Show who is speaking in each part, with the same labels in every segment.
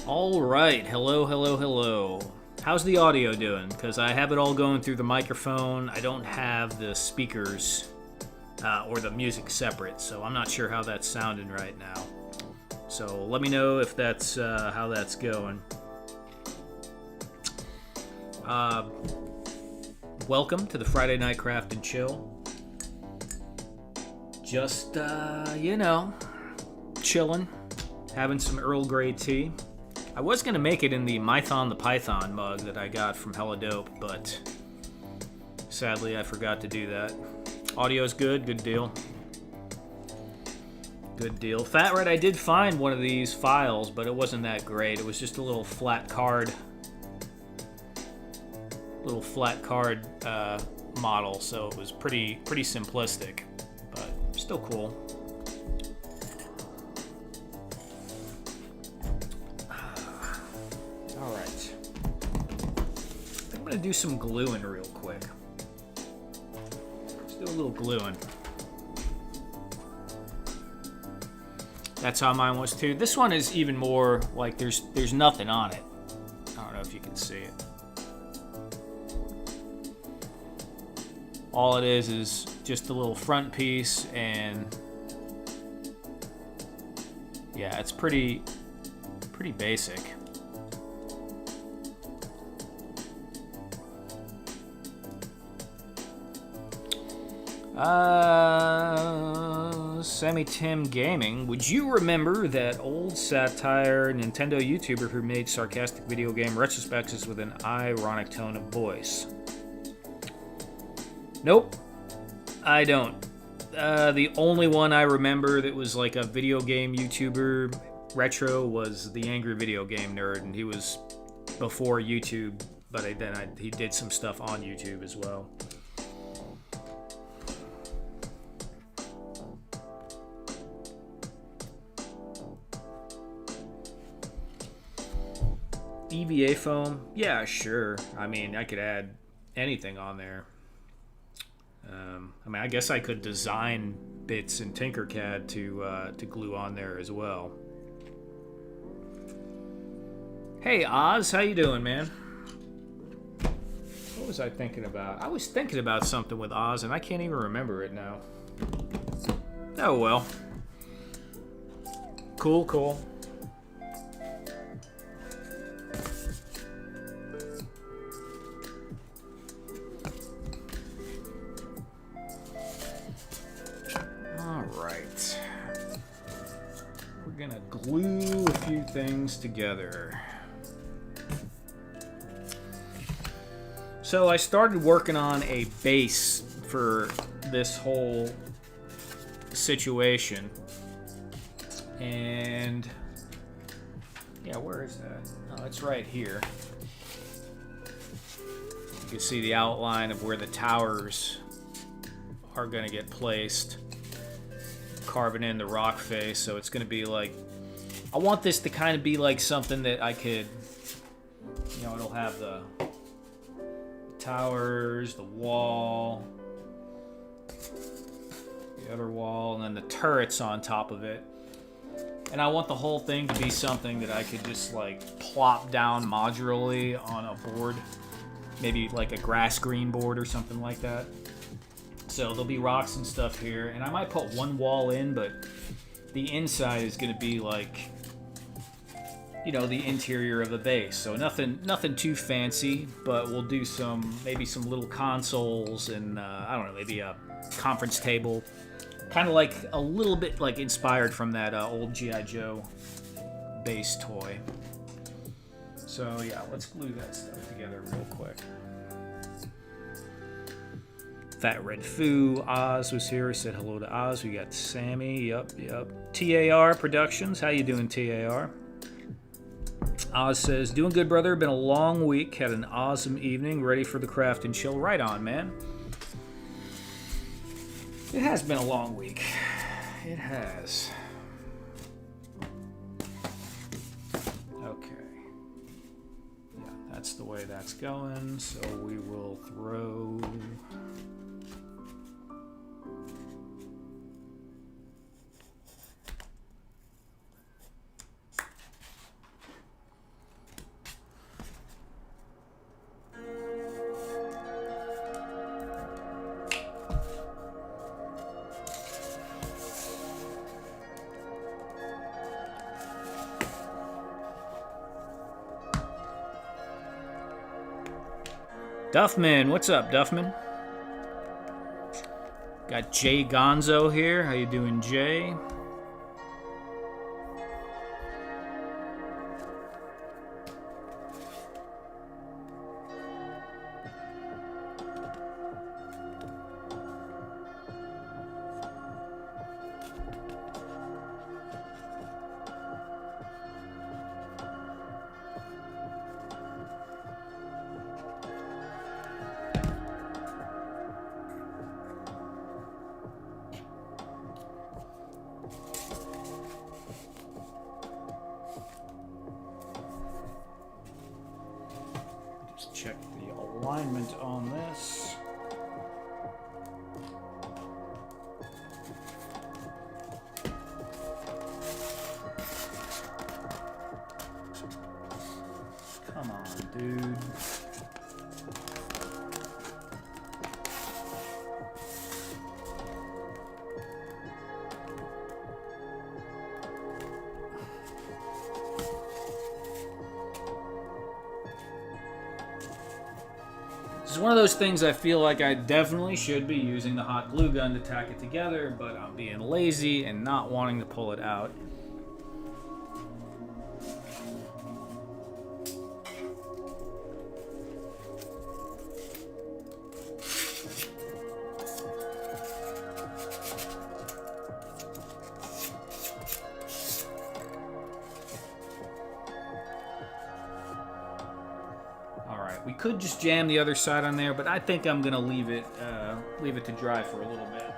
Speaker 1: All right, hello, hello, hello. How's the audio doing? Because I have it all going through the microphone. I don't have the speakers or the music separate, so I'm not sure how that's sounding right now. So let me know if that's how that's going. Welcome to the Friday Night Craft and Chill. Just, chilling, having some Earl Grey tea. I was going to make it in the Mython the Python mug that I got from Helladope, but sadly I forgot to do that. Audio's good, good deal. Good deal. Fat Red, I did find one of these files, but it wasn't that great. It was just a little flat card. Model, so it was pretty simplistic, but still cool. All right, I'm gonna do some gluing real quick. Let's do a little gluing. That's how mine was too. This one is even more like there's nothing on it. I don't know if you can see it. All it is just a little front piece, and yeah, it's pretty basic. Sammy Tim Gaming, would you remember that old satire Nintendo YouTuber who made sarcastic video game retrospectives with an ironic tone of voice? Nope, I don't. The only one I remember that was like a video game YouTuber retro was the Angry Video Game Nerd, and he was before YouTube, but he did some stuff on YouTube as well. EVA foam? Yeah, sure. I mean, I could add anything on there. I guess I could design bits in Tinkercad to glue on there as well. Hey Oz, how you doing, man? What was I thinking about? I was thinking about something with Oz, and I can't even remember it now. Oh well. Cool. Gonna glue a few things together. So I started working on a base for this whole situation, and yeah, where is that? Oh, it's right here. You can see the outline of where the towers are gonna get placed. Carving in the rock face, so it's going to be like, I want this to kind of be like something that I could, it'll have the towers, the wall, the other wall, and then the turrets on top of it. And I want the whole thing to be something that I could just like plop down modularly on a board, maybe like a grass green board or something like that. So there'll be rocks and stuff here, and I might put one wall in, but the inside is going to be like, the interior of the base. So nothing too fancy, but we'll do maybe some little consoles and I don't know, maybe a conference table, kind of like a little bit like inspired from that old G.I. Joe base toy. So yeah, let's glue that stuff together real quick. Fat Red Foo, Oz was here. Said hello to Oz. We got Sammy. Yup. TAR Productions. How you doing, TAR? Oz says, doing good, brother. Been a long week. Had an awesome evening. Ready for the craft and chill. Right on, man. It has been a long week. It has. Okay. Yeah, that's the way that's going. So we will throw... Duffman, what's up, Duffman? Got Jay Gonzo here. How you doing, Jay? Check the alignment on this. Come on, dude. It's one of those things I feel like I definitely should be using the hot glue gun to tack it together, but I'm being lazy and not wanting to pull it out. We could just jam the other side on there, but I think I'm gonna leave it to dry for a little bit.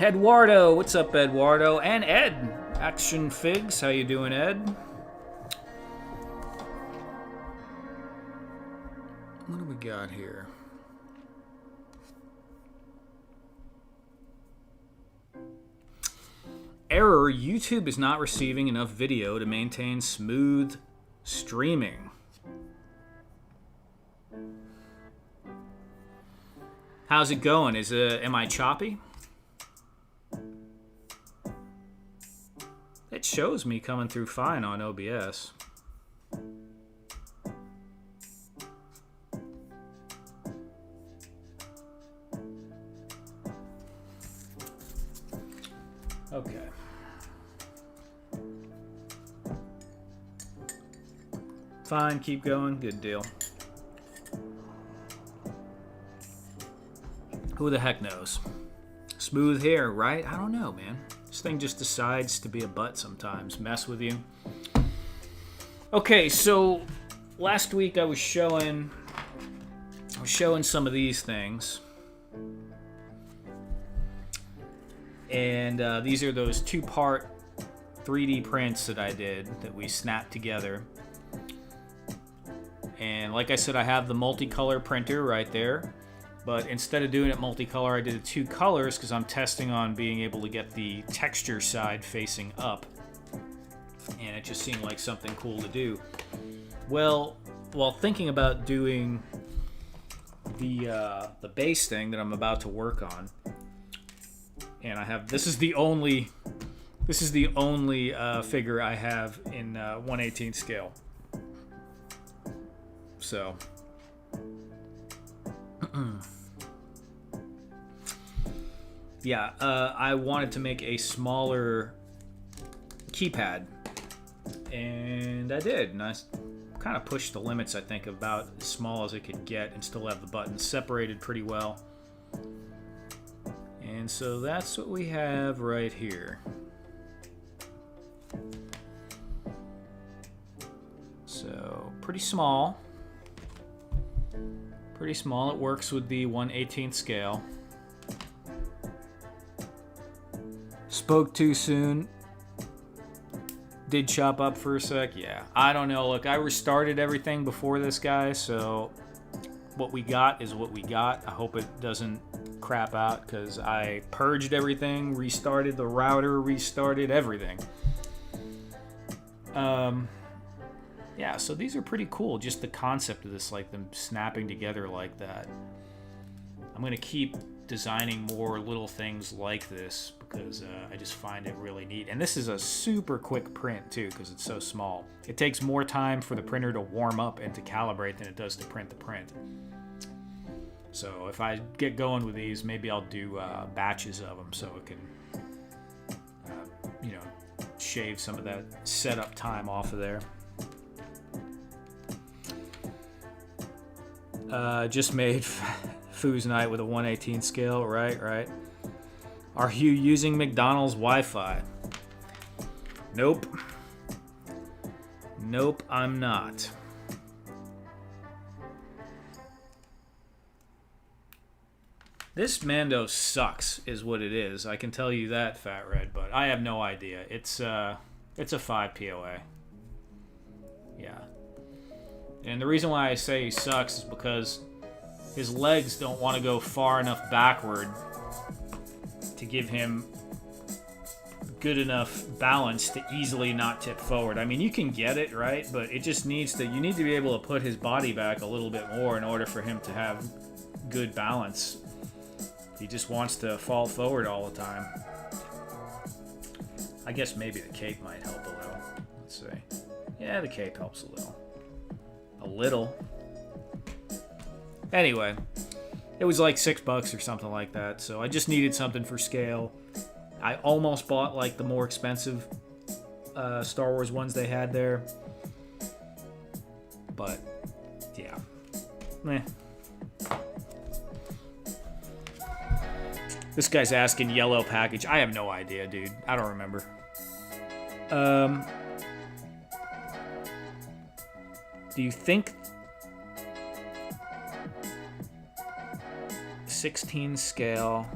Speaker 1: Eduardo, what's up, Eduardo? And Ed, Action Figs, how you doing, Ed? What do we got here? Error, YouTube is not receiving enough video to maintain smooth streaming. How's it going? Am I choppy? It shows me coming through fine on OBS. Okay. Fine, keep going. Good deal. Who the heck knows? Smooth hair, right? I don't know, man. This thing just decides to be a butt sometimes. Mess with you. Okay, so last week I was showing some of these things. And these are those two-part 3D prints that I did that we snapped together. And like I said, I have the multicolor printer right there. But instead of doing it multicolor, I did it two colors because I'm testing on being able to get the texture side facing up. And it just seemed like something cool to do. Well, while thinking about doing the base thing that I'm about to work on, and I have this is the only figure I have in 1/18 scale. So yeah, I wanted to make a smaller keypad, and I did, and I kind of pushed the limits, I think, about as small as it could get and still have the buttons separated pretty well. And so that's what we have right here. So pretty small. Pretty small. It works with the 1/18 scale. Spoke too soon. Did chop up for a sec. Yeah, I don't know. Look, I restarted everything before this guy, so what we got is what we got. I hope it doesn't crap out because I purged everything, restarted the router, restarted everything. Yeah, so these are pretty cool. Just the concept of this, like them snapping together like that. I'm gonna keep designing more little things like this because I just find it really neat. And this is a super quick print too because it's so small. It takes more time for the printer to warm up and to calibrate than it does to print the print. So if I get going with these, maybe I'll do batches of them so it can, you know, shave some of that setup time off of there. Just made Foo's Night with a 1/18 scale, right. Are you using McDonald's Wi-Fi? Nope, I'm not. This Mando sucks, is what it is. I can tell you that, Fat Red, but I have no idea. It's a 5 POA. Yeah. And the reason why I say he sucks is because his legs don't want to go far enough backward to give him good enough balance to easily not tip forward. I mean, you can get it, right? But it just needs to, you need to be able to put his body back a little bit more in order for him to have good balance. He just wants to fall forward all the time. I guess maybe the cape might help a little. Let's see. Yeah, the cape helps a little. A little. Anyway, it was like $6 or something like that, so I just needed something for scale. I almost bought like the more expensive Star Wars ones they had there, but yeah, meh. This guy's asking yellow package. I have no idea, dude. I don't remember. 'Do you think 16 scale?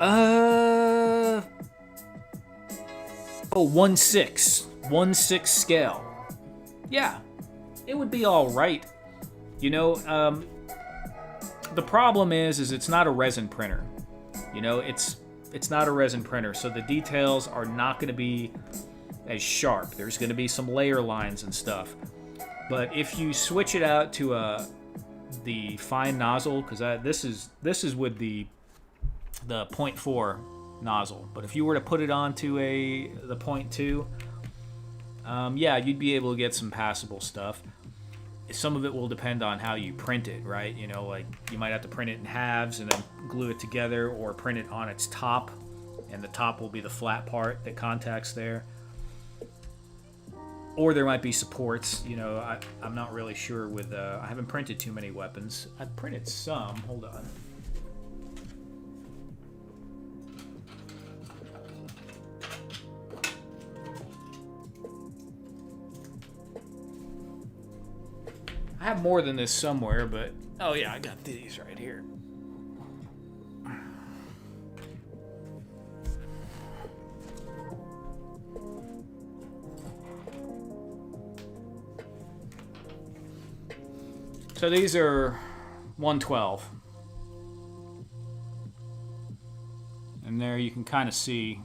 Speaker 1: Oh, 1/6 scale. Yeah, it would be all right. You know, the problem is it's not a resin printer. You know, it's not a resin printer, so the details are not going to be as sharp. There's going to be some layer lines and stuff. But if you switch it out to the fine nozzle, because this is with the 0.4 nozzle. But if you were to put it onto the 0.2, yeah, you'd be able to get some passable stuff. Some of it will depend on how you print it, right? You know, like you might have to print it in halves and then glue it together, or print it on its top, and the top will be the flat part that contacts there. Or there might be supports. You know, I'm not really sure with... I haven't printed too many weapons. I've printed some. Hold on. I have more than this somewhere, but... Oh yeah, I got these right here. So these are 112. And there you can kind of see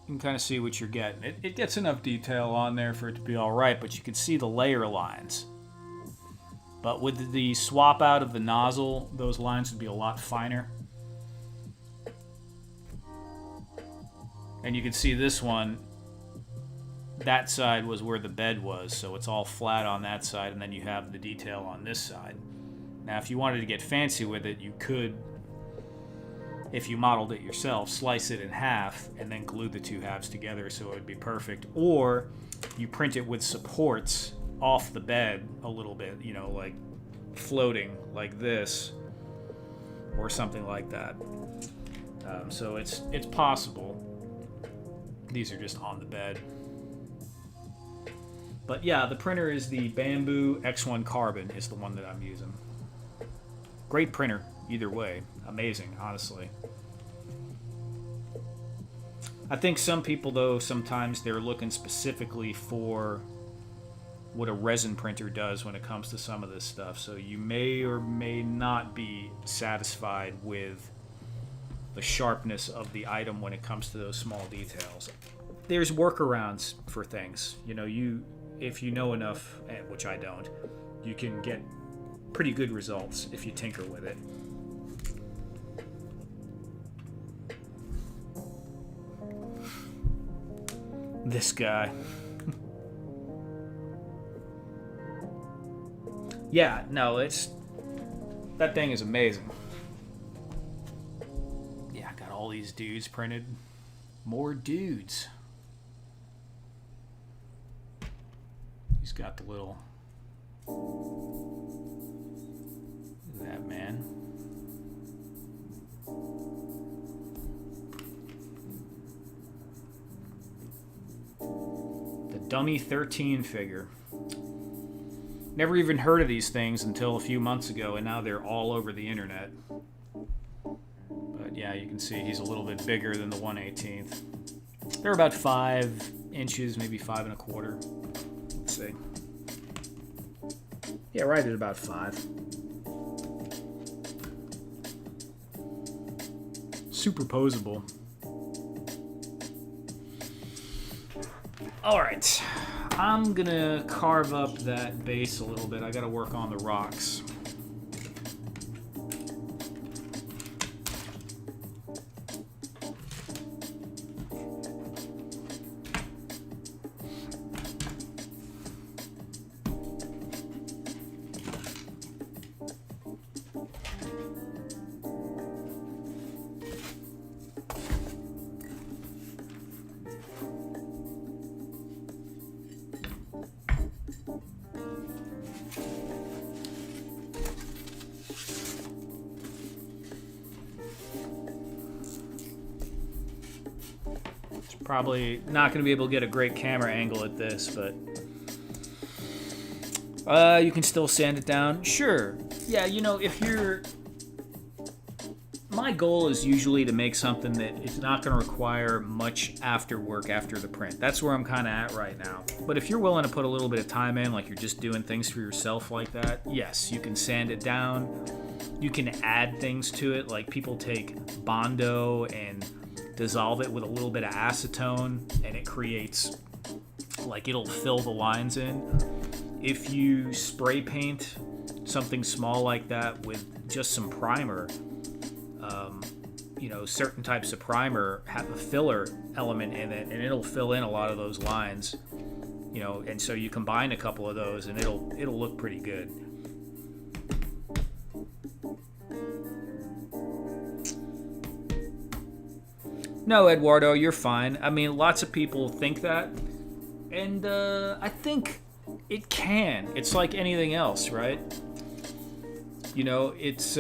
Speaker 1: what you're getting. It gets enough detail on there for it to be all right, but you can see the layer lines. But with the swap out of the nozzle, those lines would be a lot finer. And you can see this one, that side was where the bed was, so it's all flat on that side, and then you have the detail on this side. Now, if you wanted to get fancy with it, you could, if you modeled it yourself, slice it in half and then glue the two halves together so it would be perfect. Or you print it with supports off the bed a little bit, you know, like floating like this or something like that. So it's possible. These are just on the bed. But yeah, the printer is the Bamboo X1 Carbon is the one that I'm using. Great printer, either way. Amazing, honestly. I think some people, though, sometimes they're looking specifically for what a resin printer does when it comes to some of this stuff. So you may or may not be satisfied with the sharpness of the item when it comes to those small details. There's workarounds for things. You know, if you know enough, which I don't, you can get pretty good results if you tinker with it. This guy. Yeah, no, that thing is amazing. Yeah, I got all these dudes printed. More dudes. He's got the little... Look at that, man. The Dummy 13 figure. Never even heard of these things until a few months ago, and now they're all over the internet. But yeah, you can see he's a little bit bigger than the 1/18. They're about 5 inches, maybe 5 1/4. Let's see. Yeah, right at about 5. Superposable. Alright. I'm gonna carve up that base a little bit. I gotta work on the rocks. Probably not going to be able to get a great camera angle at this, but you can still sand it down. Sure. Yeah, you know, if you're... My goal is usually to make something that is not going to require much after work after the print. That's where I'm kind of at right now. But if you're willing to put a little bit of time in, like you're just doing things for yourself like that, yes, you can sand it down. You can add things to it, like people take Bondo and dissolve it with a little bit of acetone, and it creates, like, it'll fill the lines in. If you spray paint something small like that with just some primer, you know, certain types of primer have a filler element in it, and it'll fill in a lot of those lines, you know, and so you combine a couple of those and it'll look pretty good. No, Eduardo, you're fine. I mean, lots of people think that, and I think it can. It's like anything else, right? You know, it's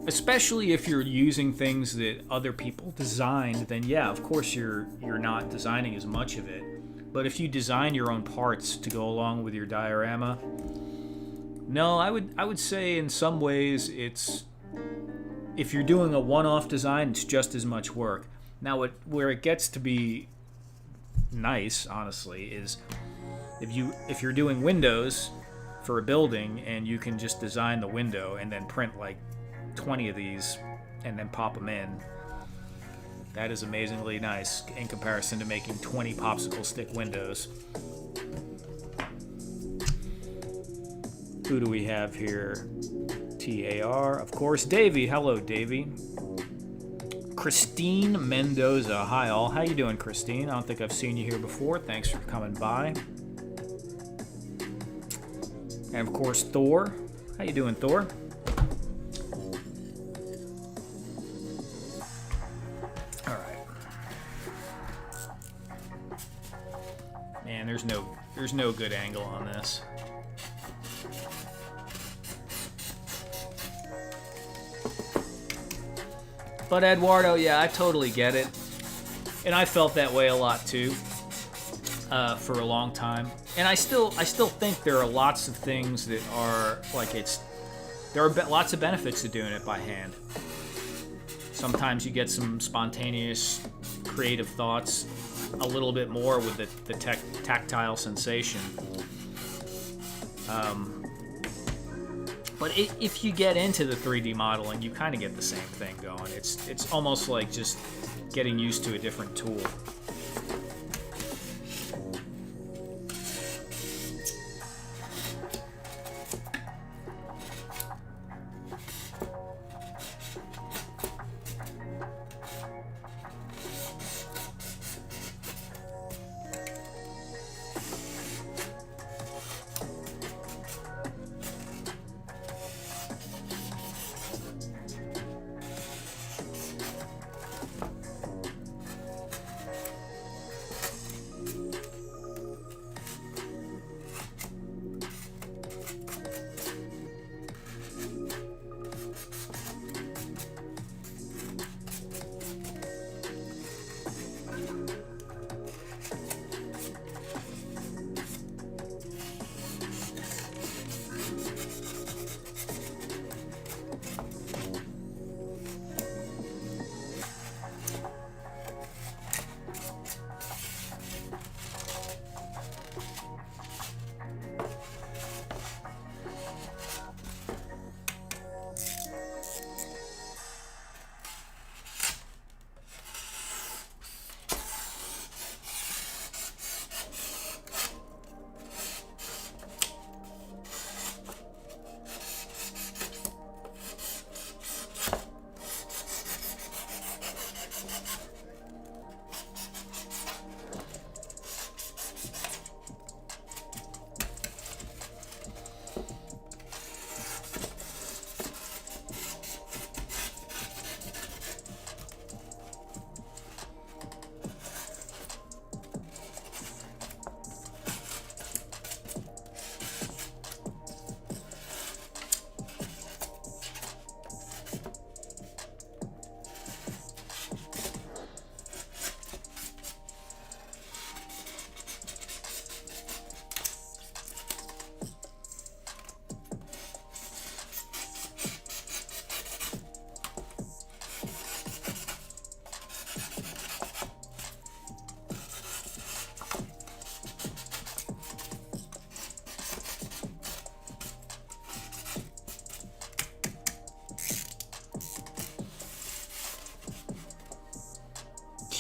Speaker 1: especially if you're using things that other people designed, then yeah, of course you're not designing as much of it. But if you design your own parts to go along with your diorama, no, I would say in some ways it's... If you're doing a one-off design, it's just as much work. Now, where it gets to be nice, honestly, is if you're doing windows for a building and you can just design the window and then print like 20 of these and then pop them in. That is amazingly nice in comparison to making 20 popsicle stick windows. Who do we have here? TAR, of course. Davey. Hello, Davey. Christine Mendoza. Hi, all. How you doing, Christine? I don't think I've seen you here before. Thanks for coming by. And, of course, Thor. How you doing, Thor? All right. Man, there's no good angle on this. But Eduardo, yeah, I totally get it. And I felt that way a lot too, for a long time. And I still think there are lots of things that are like there are lots of benefits to doing it by hand. Sometimes you get some spontaneous, creative thoughts, a little bit more with the tactile sensation. But if you get into the 3D modeling, you kind of get the same thing going. It's almost like just getting used to a different tool.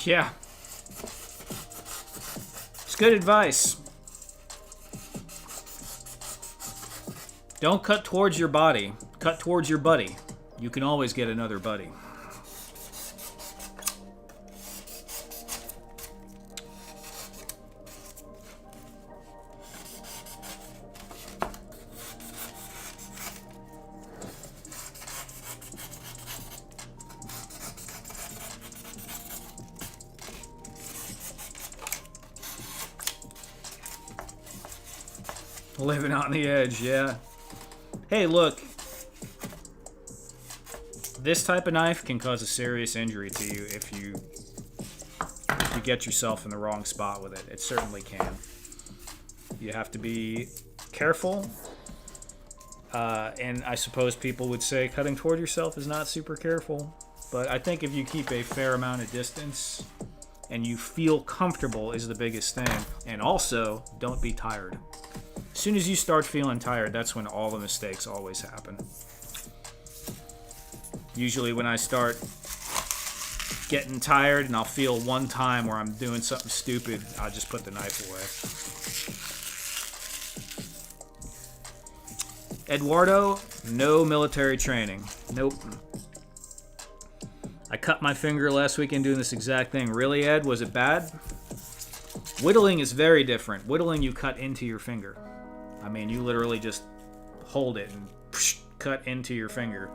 Speaker 1: Yeah. It's good advice. Don't cut towards your body. Cut towards your buddy. You can always get another buddy. Living on the edge, yeah. Hey, look. This type of knife can cause a serious injury to you if you get yourself in the wrong spot with it. It certainly can. You have to be careful. And I suppose people would say cutting toward yourself is not super careful. But I think if you keep a fair amount of distance and you feel comfortable is the biggest thing. And also, don't be tired. As soon as you start feeling tired, that's when all the mistakes always happen. Usually when I start getting tired and I'll feel one time where I'm doing something stupid, I'll just put the knife away. Eduardo, no military training. Nope. I cut my finger last weekend doing this exact thing. Really, Ed? Was it bad? Whittling is very different. Whittling, you cut into your finger. I mean, you literally just hold it and cut into your finger.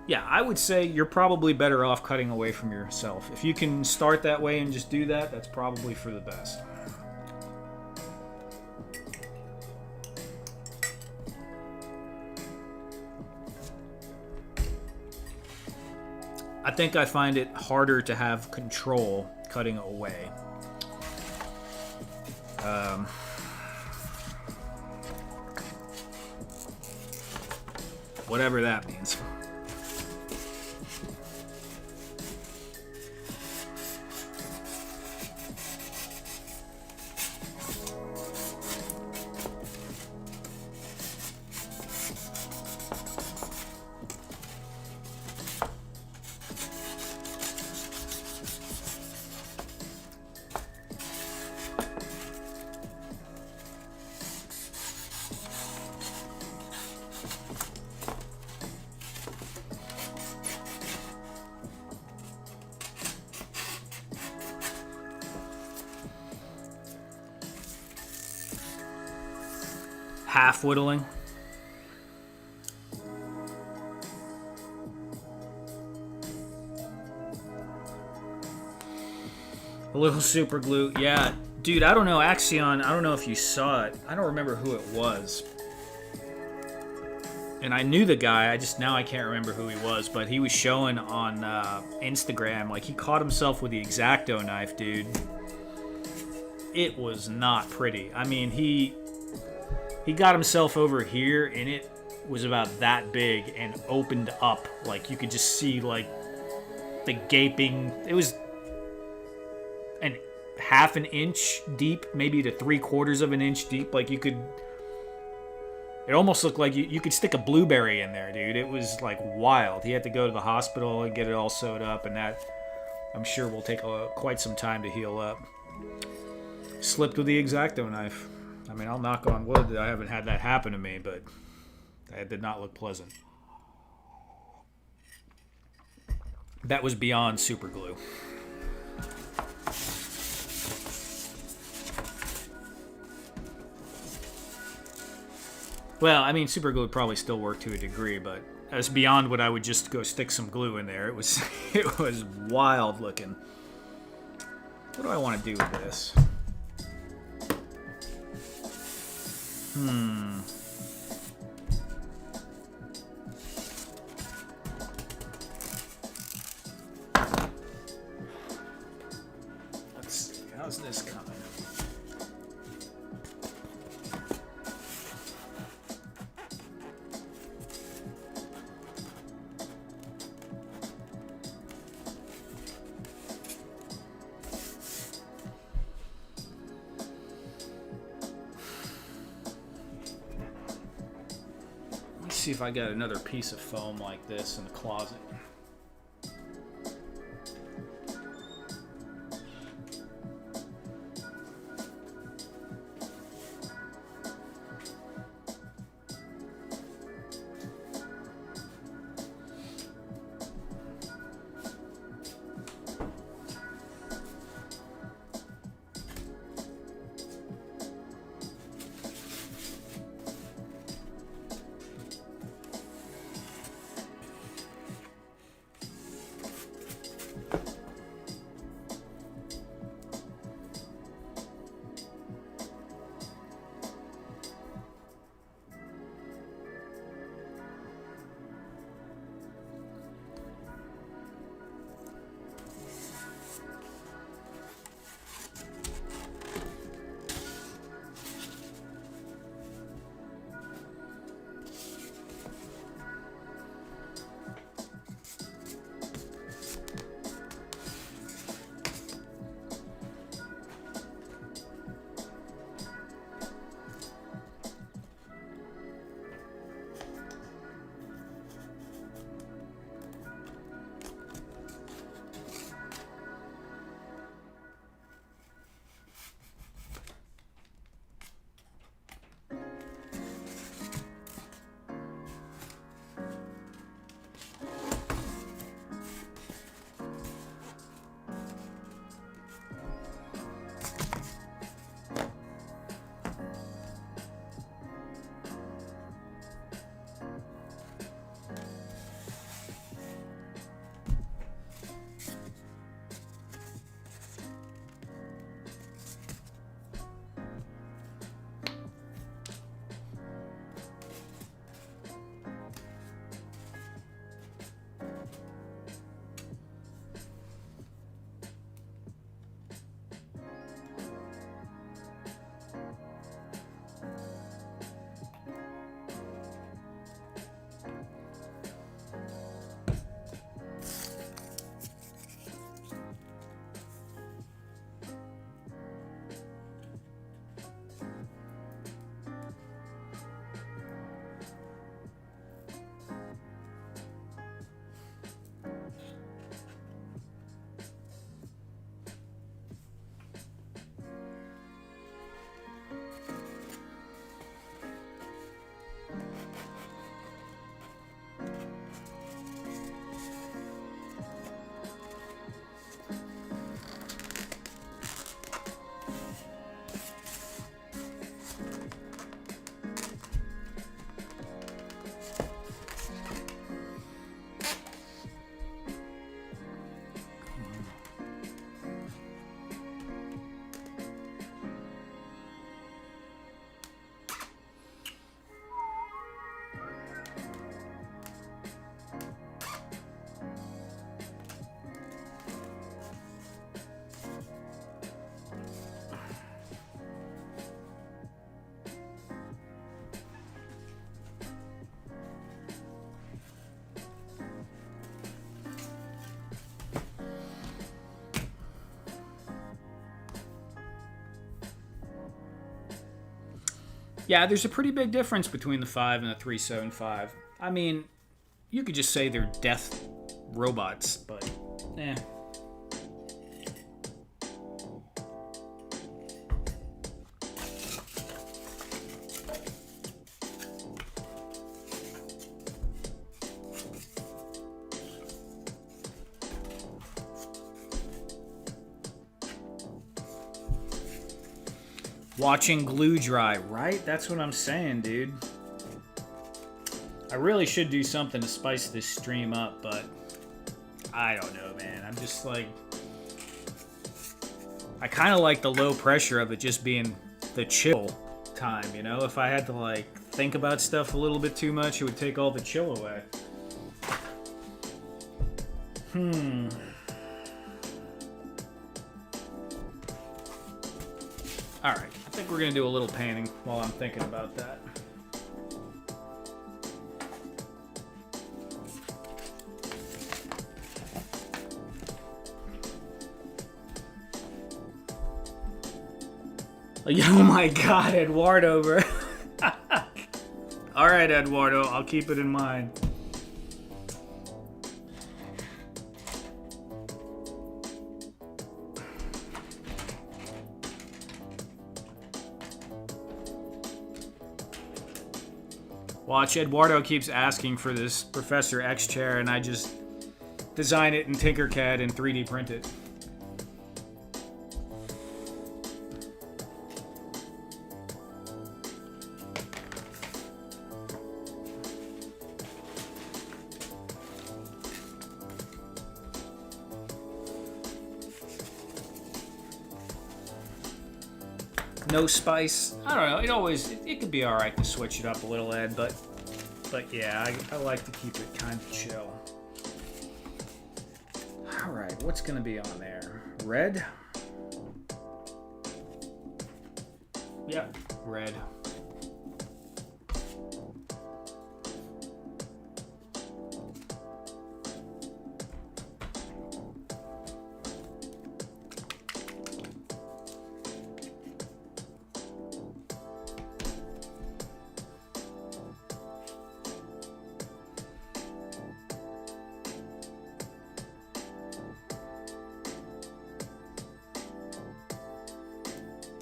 Speaker 1: Yeah, I would say you're probably better off cutting away from yourself. If you can start that way and just do that, that's probably for the best. I think I find it harder to have control cutting away. Whatever that means. Half whittling. A little super glue. Yeah, dude, I don't know. Axion, I don't know if you saw it. I don't remember who it was. And I knew the guy. I can't remember who he was, but he was showing on Instagram, like he caught himself with the X-Acto knife, dude. It was not pretty. I mean, he got himself over here, and it was about that big and opened up. Like, you could just see, like, the gaping. It was half an inch deep, maybe to 3/4 of an inch deep. Like, you could. It almost looked like you could stick a blueberry in there, dude. It was, like, wild. He had to go to the hospital and get it all sewed up, and that, I'm sure, will take quite some time to heal up. Slipped with the X-Acto knife. I mean, I'll knock on wood that I haven't had that happen to me, but that did not look pleasant. That was beyond super glue. Well, I mean, super glue would probably still work to a degree, but that's beyond what I would just go stick some glue in there. It was wild looking. What do I want to do with this? Let's see. How's this coming? see if I got another piece of foam like this in the closet. Yeah, there's a pretty big difference between the 5 and the 375. I mean, you could just say they're death robots, but eh. Watching glue dry, right? That's what I'm saying, dude. I really should do something to spice this stream up, but I don't know, man. I'm just like... I kind of like the low pressure of it just being the chill time, you know? If I had to, like, think about stuff a little bit too much, it would take all the chill away. Alright, I think we're going to do a little painting while I'm thinking about that. Oh my god, Eduardo, bro. All right, Eduardo, I'll keep it in mind. Watch, Eduardo keeps asking for this Professor X chair, and I just design it in Tinkercad and 3D print it. No spice. I don't know. It could be all right to switch it up a little, Ed, but yeah, I like to keep it kind of chill. All right, what's gonna be on there? Red. Yep, red.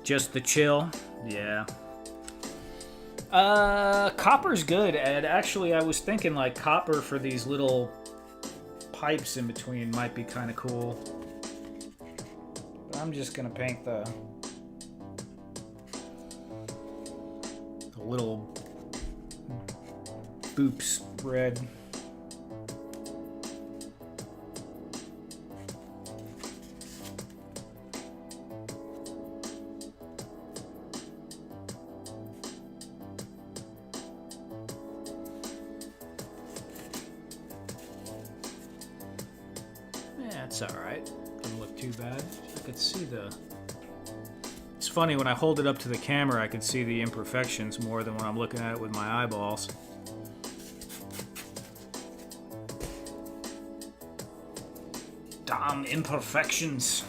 Speaker 1: Just the chill? Yeah. Copper's good, Ed. Actually, I was thinking like copper for these little pipes in between might be kind of cool. But I'm just gonna paint the little boops red. That's alright. Doesn't look too bad. I could see the... It's funny, when I hold it up to the camera, I can see the imperfections more than when I'm looking at it with my eyeballs. Damn imperfections.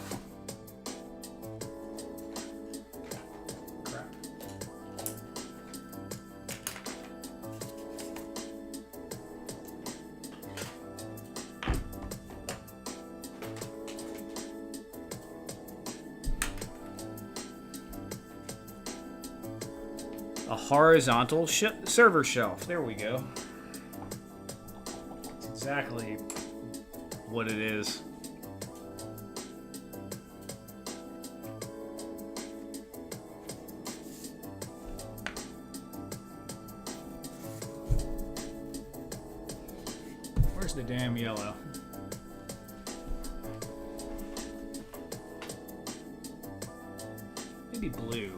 Speaker 1: A horizontal server shelf. There we go. That's exactly what it is. Where's the damn yellow? Maybe blue.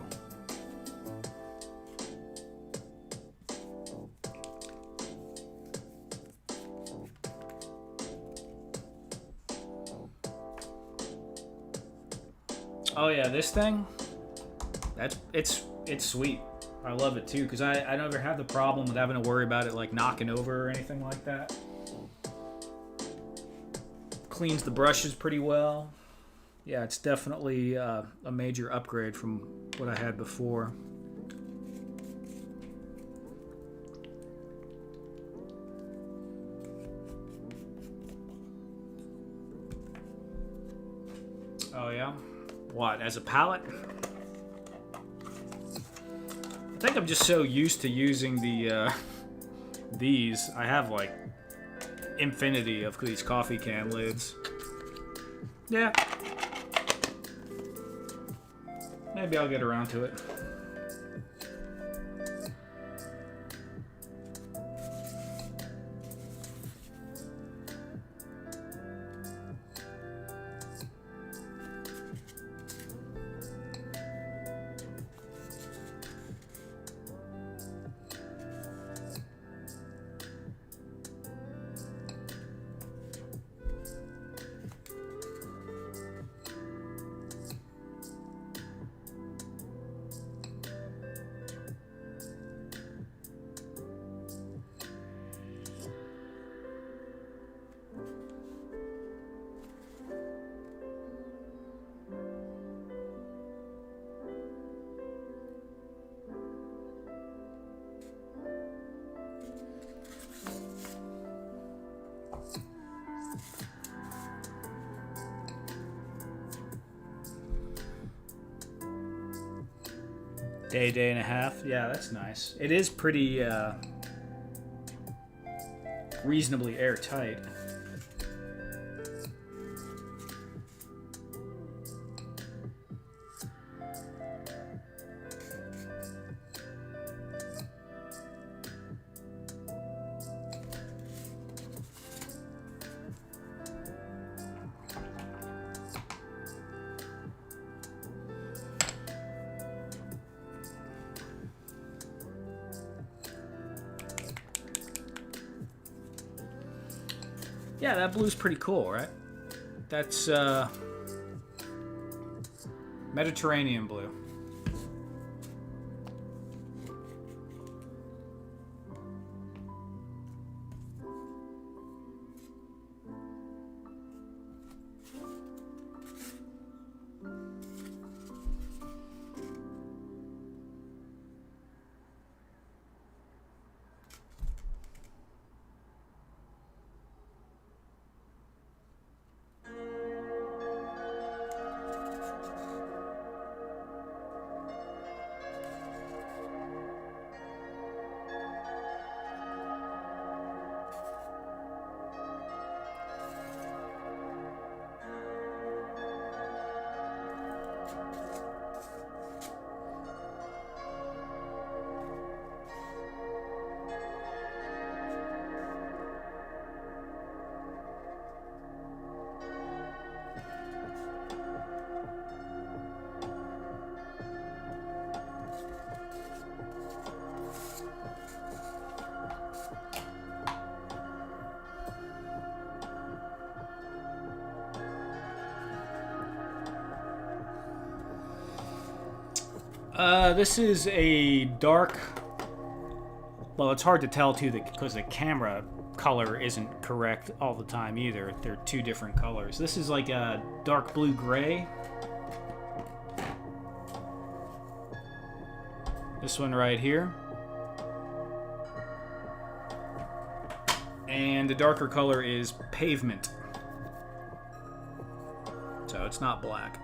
Speaker 1: Oh yeah, this thing, it's sweet. I love it too, because I never had the problem with having to worry about it like knocking over or anything like that. Cleans the brushes pretty well. Yeah, it's definitely a major upgrade from what I had before. Oh yeah? What, as a palette? I think I'm just so used to using the these. I have like infinity of these coffee can lids. Yeah. Maybe I'll get around to it. Day and a half. Yeah, that's nice. It is pretty reasonably airtight. Yeah, that blue's pretty cool, right? That's Mediterranean blue. This is a dark... Well, it's hard to tell, too, because the camera color isn't correct all the time, either. They're two different colors. This is like a dark blue-gray. This one right here. And the darker color is pavement. So it's not black.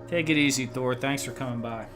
Speaker 1: Take it easy, Thor. Thanks for coming by.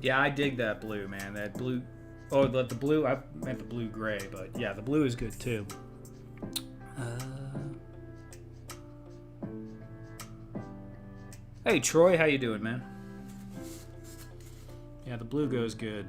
Speaker 1: Yeah, I dig that blue, man. That blue... Oh, the blue... I meant the blue-gray, but yeah, the blue is good, too. Hey, Troy, how you doing, man? Yeah, the blue goes good.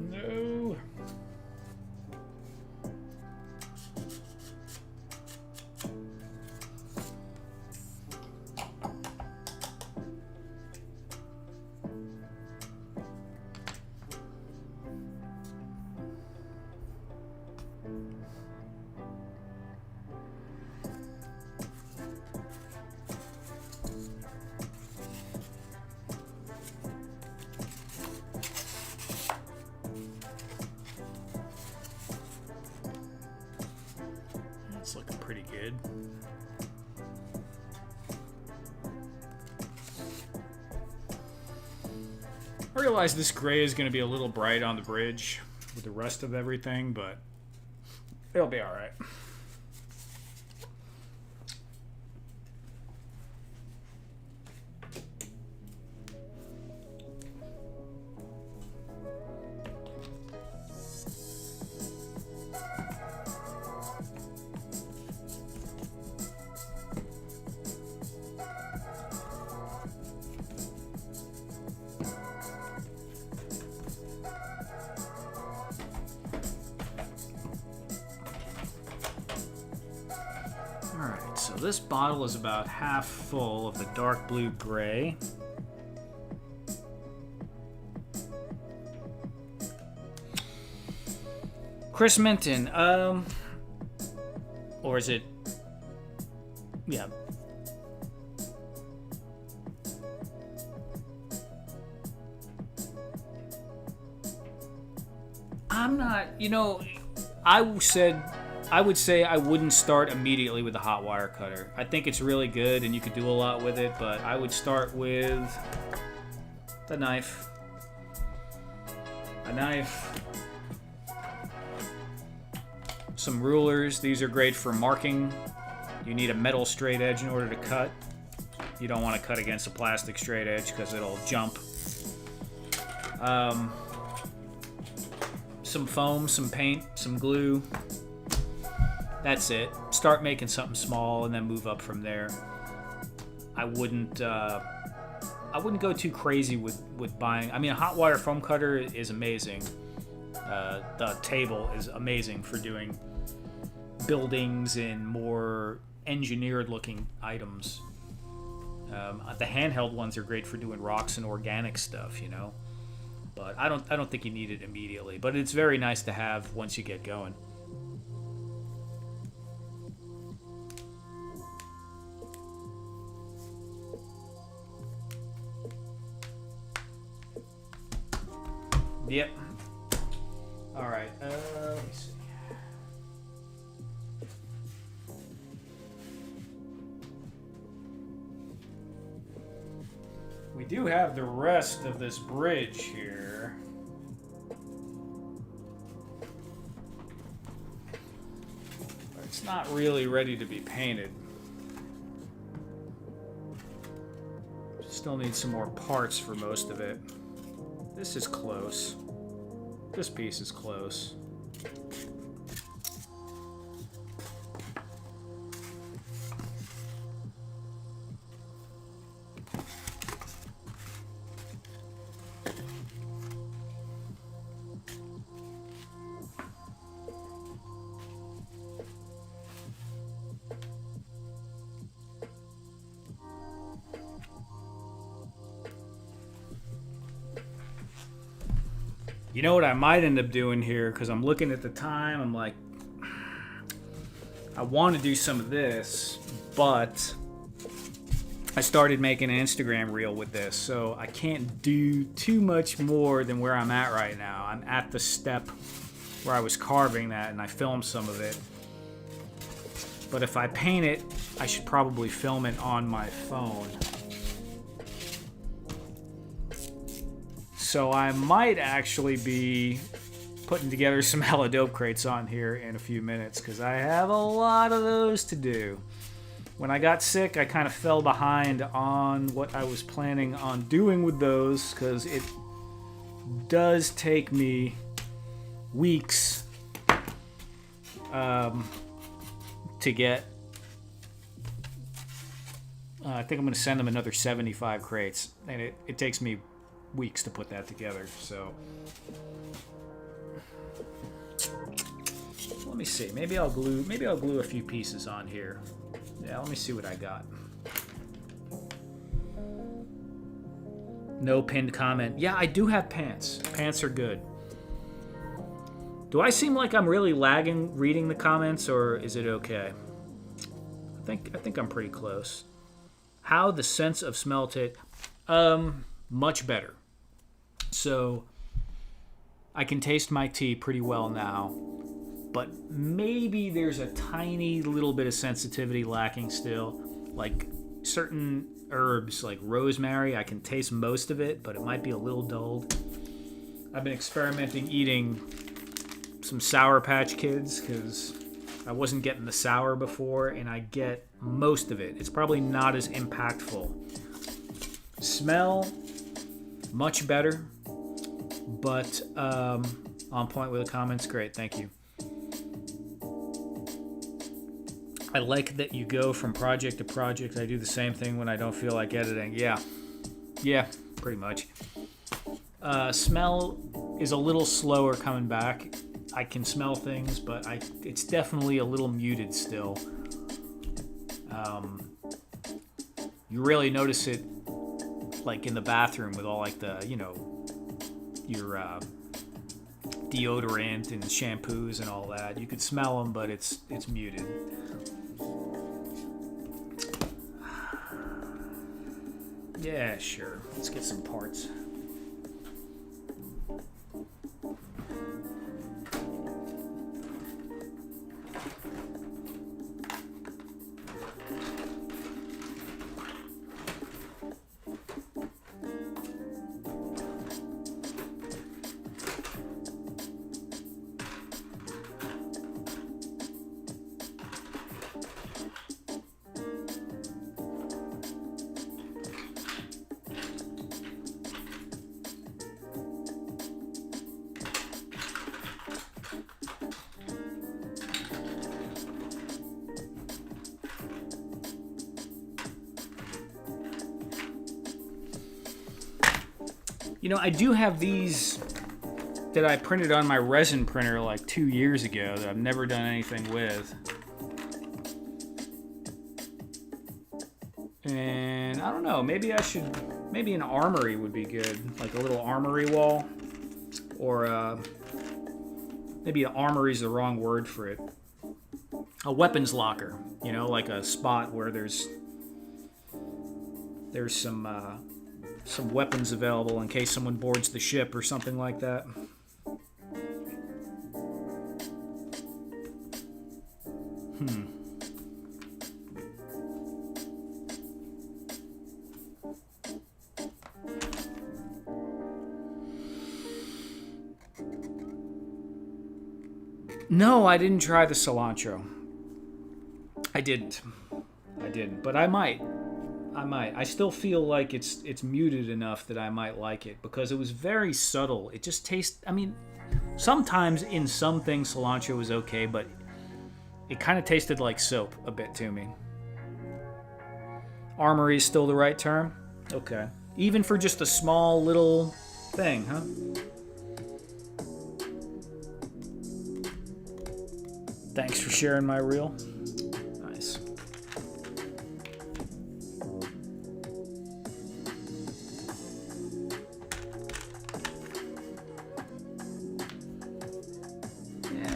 Speaker 1: No. That's looking pretty good. I realize this gray is going to be a little bright on the bridge with the rest of everything, but it'll be all right. Alright, so this bottle is about half full of the dark blue gray. Chris Minton, or is it, yeah. I'm not, you know, I would say I wouldn't start immediately with the hot wire cutter. I think it's really good and you could do a lot with it, but I would start with the knife. A knife. Some rulers. These are great for marking. You need a metal straight edge in order to cut. You don't want to cut against a plastic straight edge because it'll jump. Some foam, some paint, some glue. That's it. Start making something small and then move up from there. I wouldn't go too crazy with buying. I mean, a hot wire foam cutter is amazing. The table is amazing for doing buildings and more engineered looking items. The handheld ones are great for doing rocks and organic stuff, you know. But I don't think you need it immediately. But it's very nice to have once you get going. Yep. All right. Let me see. We do have the rest of this bridge here. But it's not really ready to be painted. Still need some more parts for most of it. This is close. This piece is close. You know what I might end up doing here, because I'm looking at the time, I'm like, I want to do some of this, but I started making an Instagram reel with this, so I can't do too much more than where I'm at right now. I'm at the step where I was carving that, and I filmed some of it. But if I paint it, I should probably film it on my phone. So I might actually be putting together some Helladope crates on here in a few minutes, because I have a lot of those to do. When I got sick, I kind of fell behind on what I was planning on doing with those, because it does take me weeks to get. I think I'm going to send them another 75 crates, and it takes me weeks to put that together. So let me see. Maybe I'll glue a few pieces on here. Yeah, let me see what I got. No pinned comment. Yeah, I do have pants. Pants are good. Do I seem like I'm really lagging reading the comments, or is it okay? I think I'm pretty close. How the sense of smell taste? Much better. So I can taste my tea pretty well now, but maybe there's a tiny little bit of sensitivity lacking still. Like certain herbs like rosemary, I can taste most of it, but it might be a little dulled. I've been experimenting eating some Sour Patch Kids because I wasn't getting the sour before, and I get most of it. It's probably not as impactful. Smell, much better, but on point with the comments. Great, thank you. I like that you go from project to project. I do the same thing when I don't feel like editing. Yeah, pretty much. Smell is a little slower coming back. I can smell things, but it's definitely a little muted still. You really notice it like in the bathroom with all like the, your deodorant and shampoos and all that. You could smell them, but it's muted. Yeah, sure. Let's get some parts. I do have these that I printed on my resin printer like 2 years ago that I've never done anything with. And I don't know, maybe an armory would be good. Like a little armory wall. Or maybe an armory is the wrong word for it. A weapons locker, like a spot where there's some weapons available in case someone boards the ship or something like that. No, I didn't try the cilantro. I didn't, but I might. I still feel like it's muted enough that I might like it because it was very subtle. It just tastes. Sometimes in some things cilantro was okay, but it kind of tasted like soap a bit to me. Armory is still the right term? Okay. Even for just a small little thing, huh? Thanks for sharing my reel. Nice.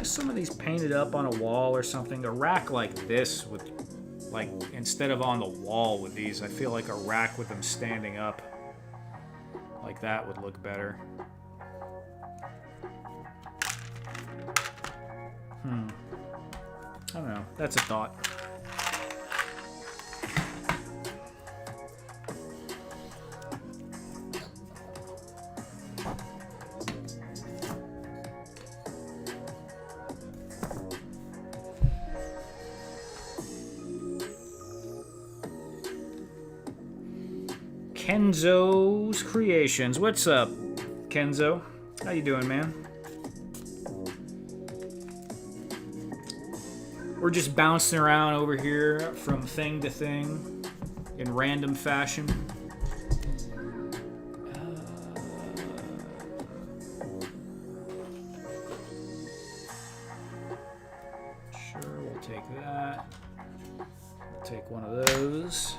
Speaker 1: Some of these painted up on a wall or something. A rack like this with, like, instead of on the wall with these, I feel like a rack with them standing up like that would look better. I don't know. That's a thought. Kenzo's Creations. What's up, Kenzo? How you doing, man? We're just bouncing around over here from thing to thing in random fashion. take that. Take one of those.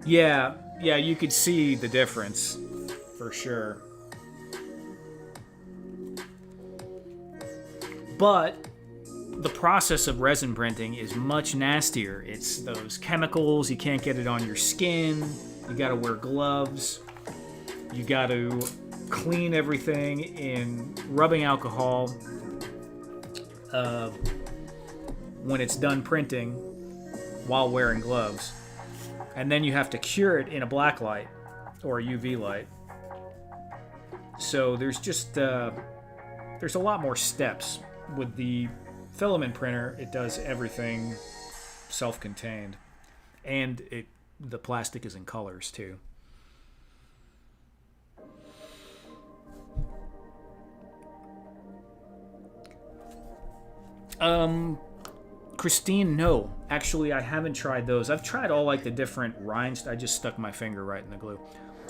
Speaker 1: Yeah, you could see the difference for sure. But the process of resin printing is much nastier. It's those chemicals, you can't get it on your skin, you gotta wear gloves, you gotta clean everything in rubbing alcohol when it's done printing while wearing gloves. And then you have to cure it in a black light or a UV light. So there's just there's a lot more steps. With the filament printer, it does everything self-contained, and the plastic is in colors too. Christine, no. Actually, I haven't tried those. I've tried all like the different rhinestones. I just stuck my finger right in the glue.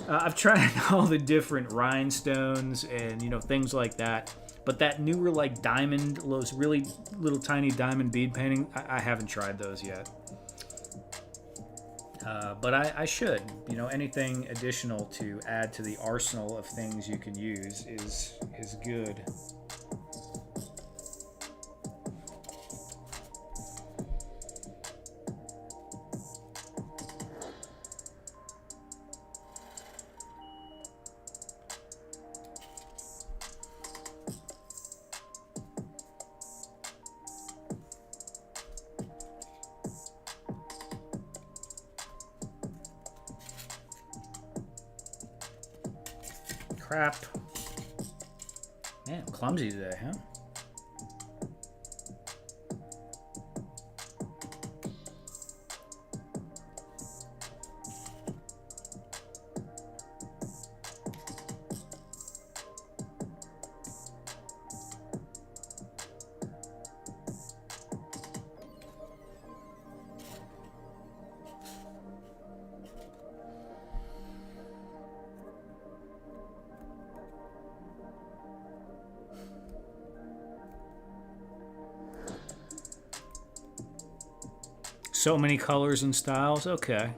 Speaker 1: I've tried all the different rhinestones and, you know, things like that. But that newer like diamond, those really little tiny diamond bead painting, I haven't tried those yet. But I should. You know, anything additional to add to the arsenal of things you can use is good. Crap. Man, I'm clumsy today, huh? So many colors and styles. Okay.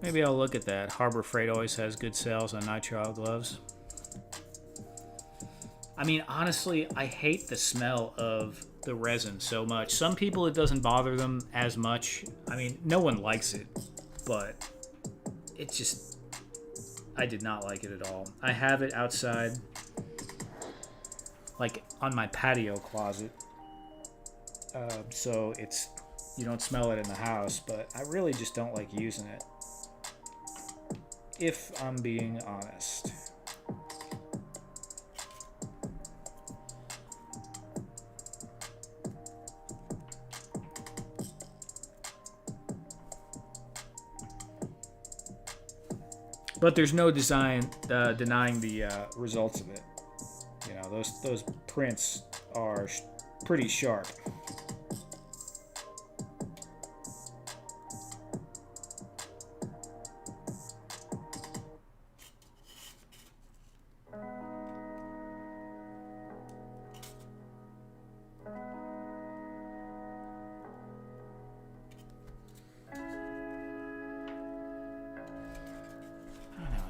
Speaker 1: Maybe I'll look at that. Harbor Freight always has good sales on nitrile gloves. I mean, honestly, I hate the smell of the resin so much. Some people, it doesn't bother them as much. I mean, no one likes it, but it just... I did not like it at all. I have it outside, like on my patio closet. So it's... You don't smell it in the house, but I really just don't like using it, if I'm being honest. But there's no denying the results of it. You know, those prints are pretty sharp.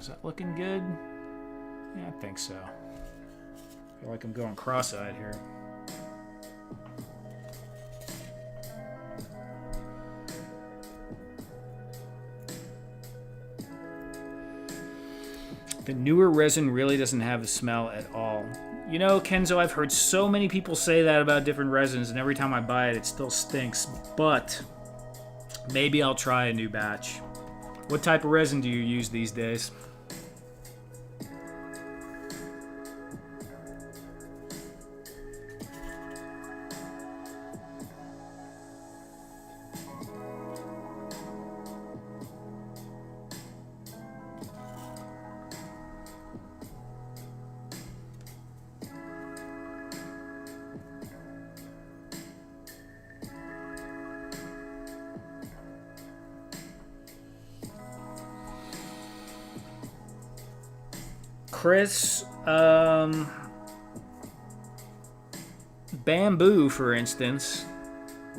Speaker 1: Is that looking good? Yeah, I think so. I feel like I'm going cross-eyed here. The newer resin really doesn't have a smell at all. You know, Kenzo, I've heard so many people say that about different resins, and every time I buy it, it still stinks. But maybe I'll try a new batch. What type of resin do you use these days? Chris, bamboo, for instance,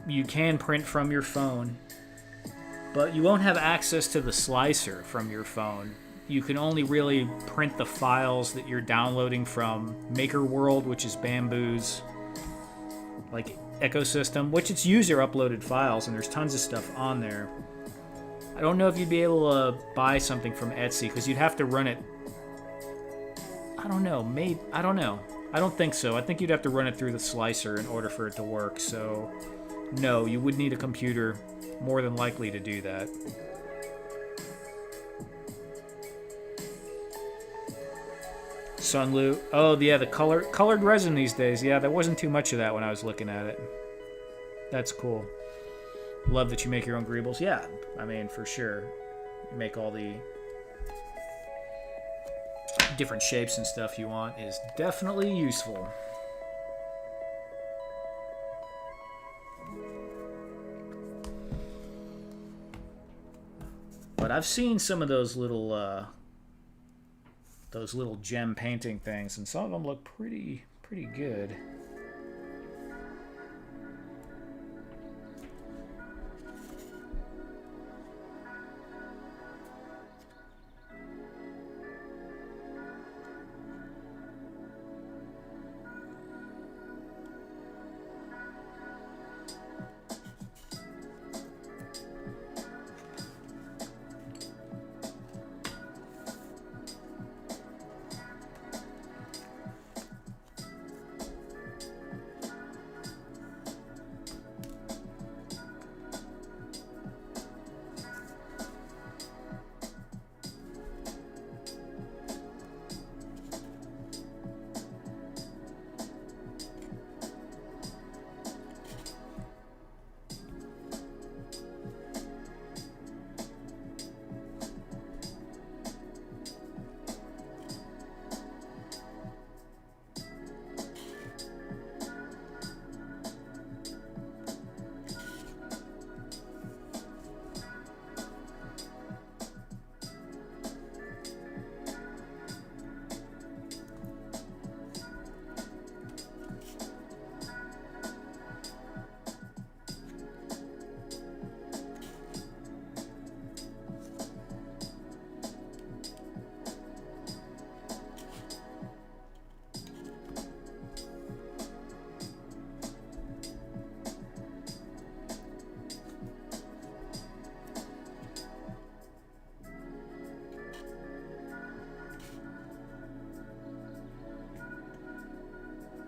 Speaker 1: you can print from your phone, but you won't have access to the slicer from your phone. You can only really print the files that you're downloading from Maker World, which is Bamboo's like ecosystem, which it's user uploaded files, and there's tons of stuff on there. I don't know if you'd be able to buy something from Etsy because you'd have to run it. I don't know. Maybe I don't know. I don't think so. I think you'd have to run it through the slicer in order for it to work. So, no, you would need a computer more than likely to do that. Sunlu. Oh, yeah, the colored resin these days. Yeah, there wasn't too much of that when I was looking at it. That's cool. Love that you make your own greebles. Yeah, I mean, for sure. You make all the different shapes and stuff you want is definitely useful. But I've seen some of those little gem painting things, and some of them look pretty good.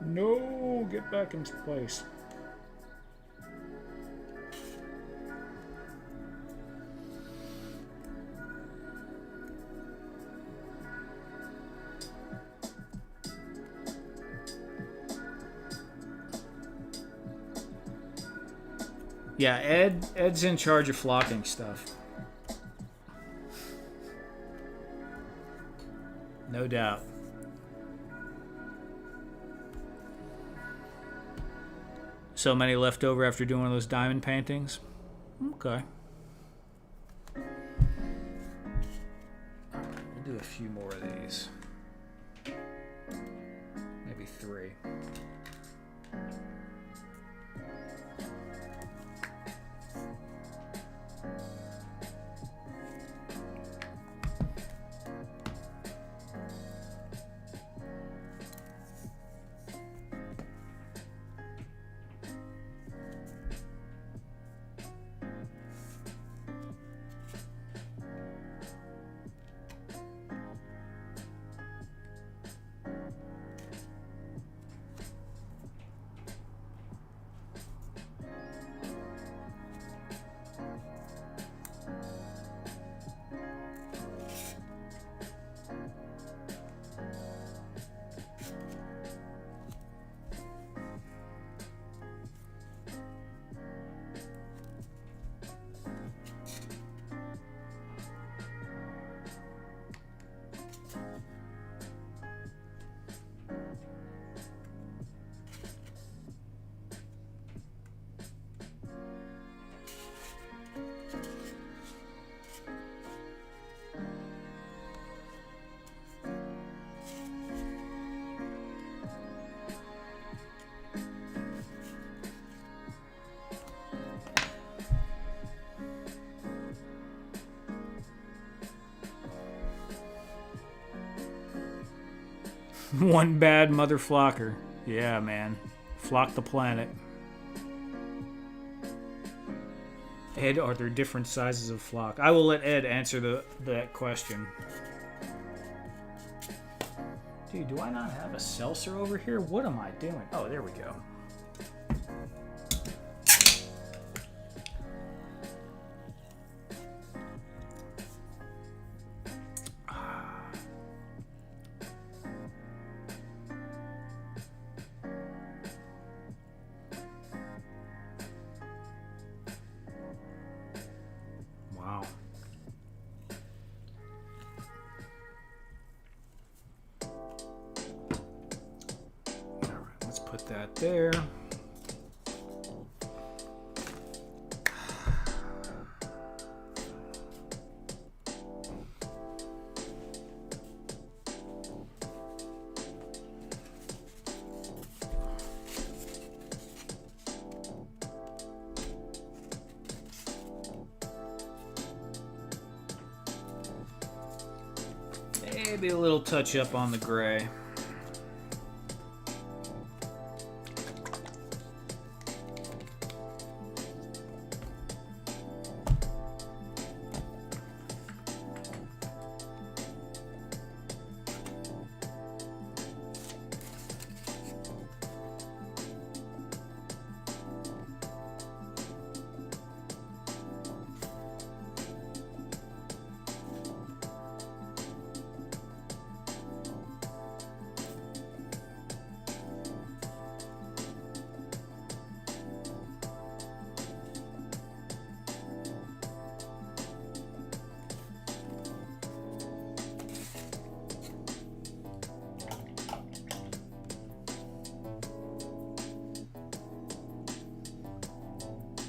Speaker 1: No, get back into place. Yeah, Ed's in charge of flocking stuff. No doubt. So many left over after doing one of those diamond paintings? Okay. We'll do a few more of these. Maybe 3. One bad mother flocker. Yeah, man. Flock the planet. Ed, are there different sizes of flock? I will let Ed answer that question. Dude, do I not have a seltzer over here? What am I doing? Oh, there we go. Wow. Put that there. Maybe a little touch up on the gray.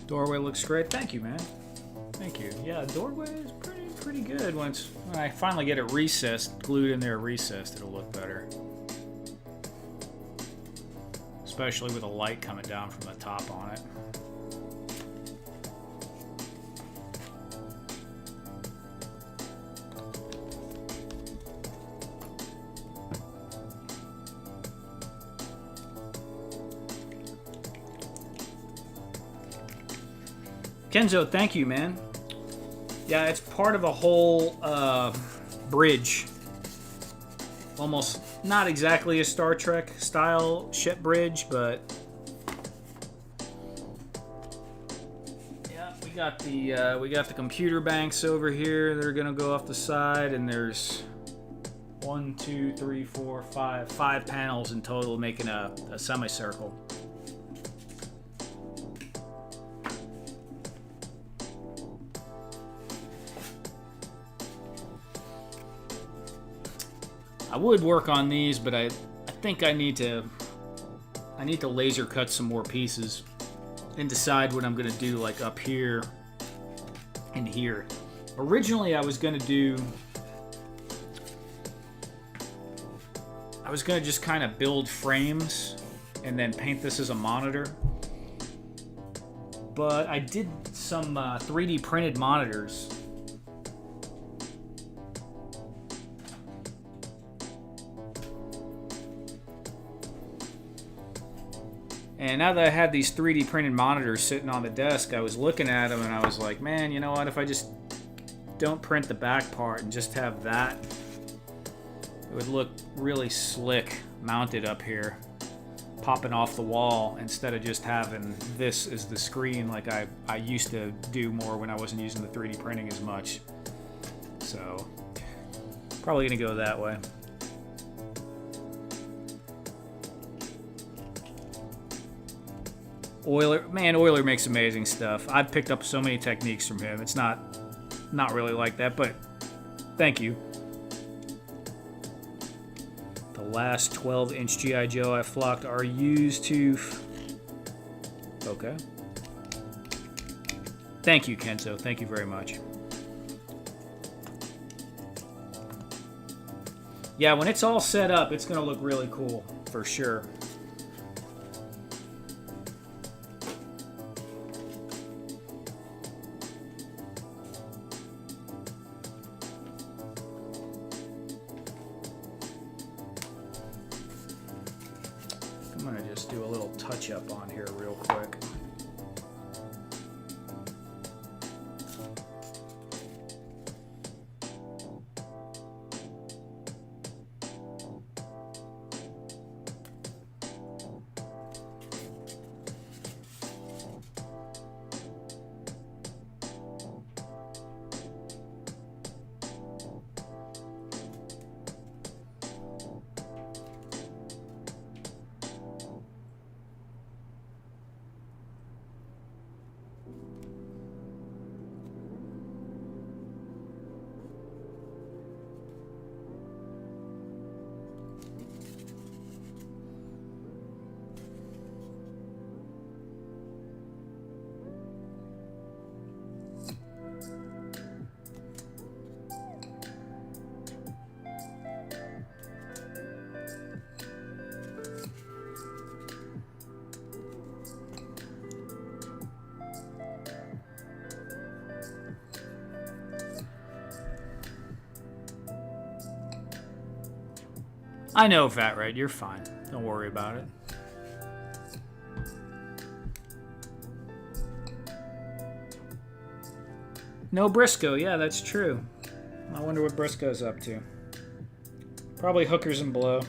Speaker 1: Doorway looks great. Thank you, man. Thank you. Yeah, doorway is pretty good. When I finally get it recessed, glued in there recessed, it'll look better. Especially with a light coming down from the top on it. Kenzo, thank you, man. Yeah, it's part of a whole bridge. Almost not exactly a Star Trek style ship bridge, but yeah, we got the computer banks over here that are gonna go off the side, and there's 1, 2, 3, 4, 5 panels in total, making a semicircle. I would work on these, but I think I need to laser cut some more pieces and decide what I'm gonna do, like up here and here. Originally, I was gonna just kind of build frames and then paint this as a monitor. But I did some 3D printed monitors. And now that I had these 3D printed monitors sitting on the desk, I was looking at them and I was like, man, you know what? If I just don't print the back part and just have that, it would look really slick mounted up here, popping off the wall, instead of just having this as the screen like I used to do more when I wasn't using the 3D printing as much. So, probably gonna go that way. Euler makes amazing stuff. I've picked up so many techniques from him. It's not really like that, but thank you. The last 12-inch G.I. Joe I flocked are used to... Okay. Thank you, Kenzo. Thank you very much. Yeah, when it's all set up, it's going to look really cool, for sure. I'm gonna just do a little touch up on here real quick. I know, Fat Red, you're fine. Don't worry about it. No Briscoe, yeah, that's true. I wonder what Briscoe's up to. Probably hookers and blow.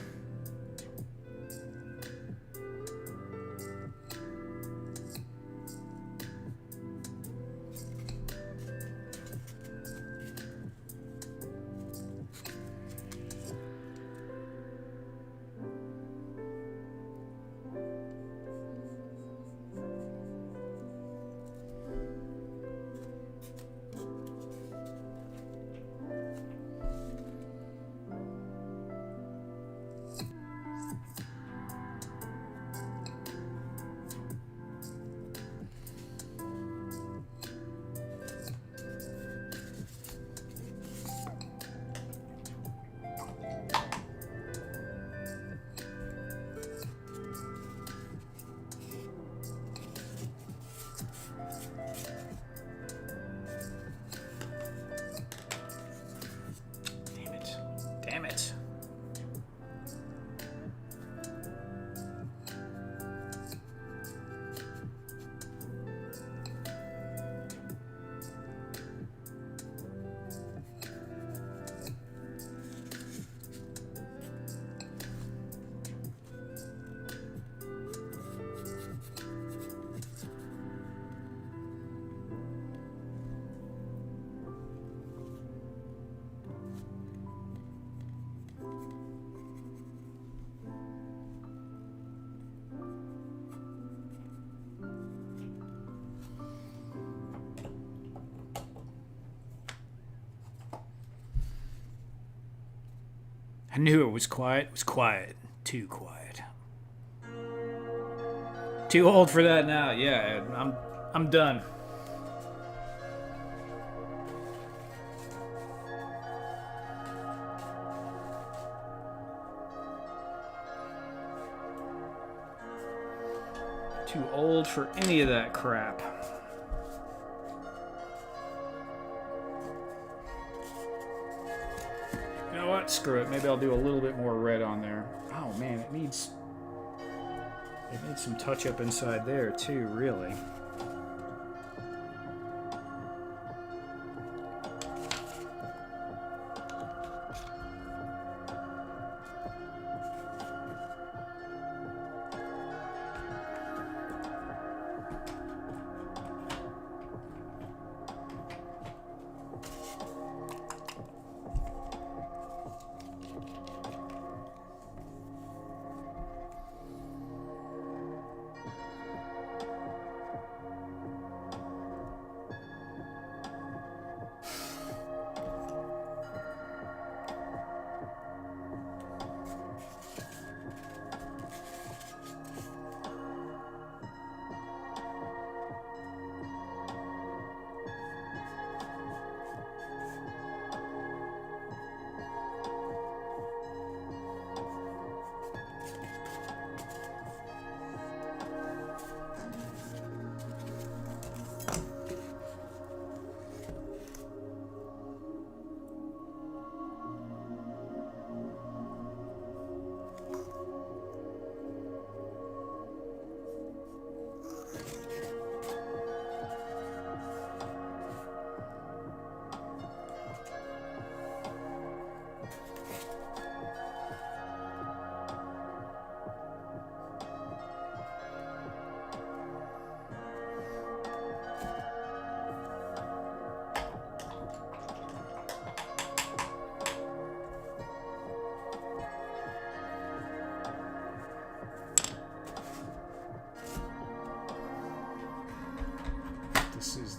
Speaker 1: Damn it. I knew it was quiet. It was quiet. Too quiet. Too old for that now. Yeah, I'm done. Too old for any of that crap. You know what? Screw it. Maybe I'll do a little bit more red on there. Oh man, it needs some touch up inside there too, really.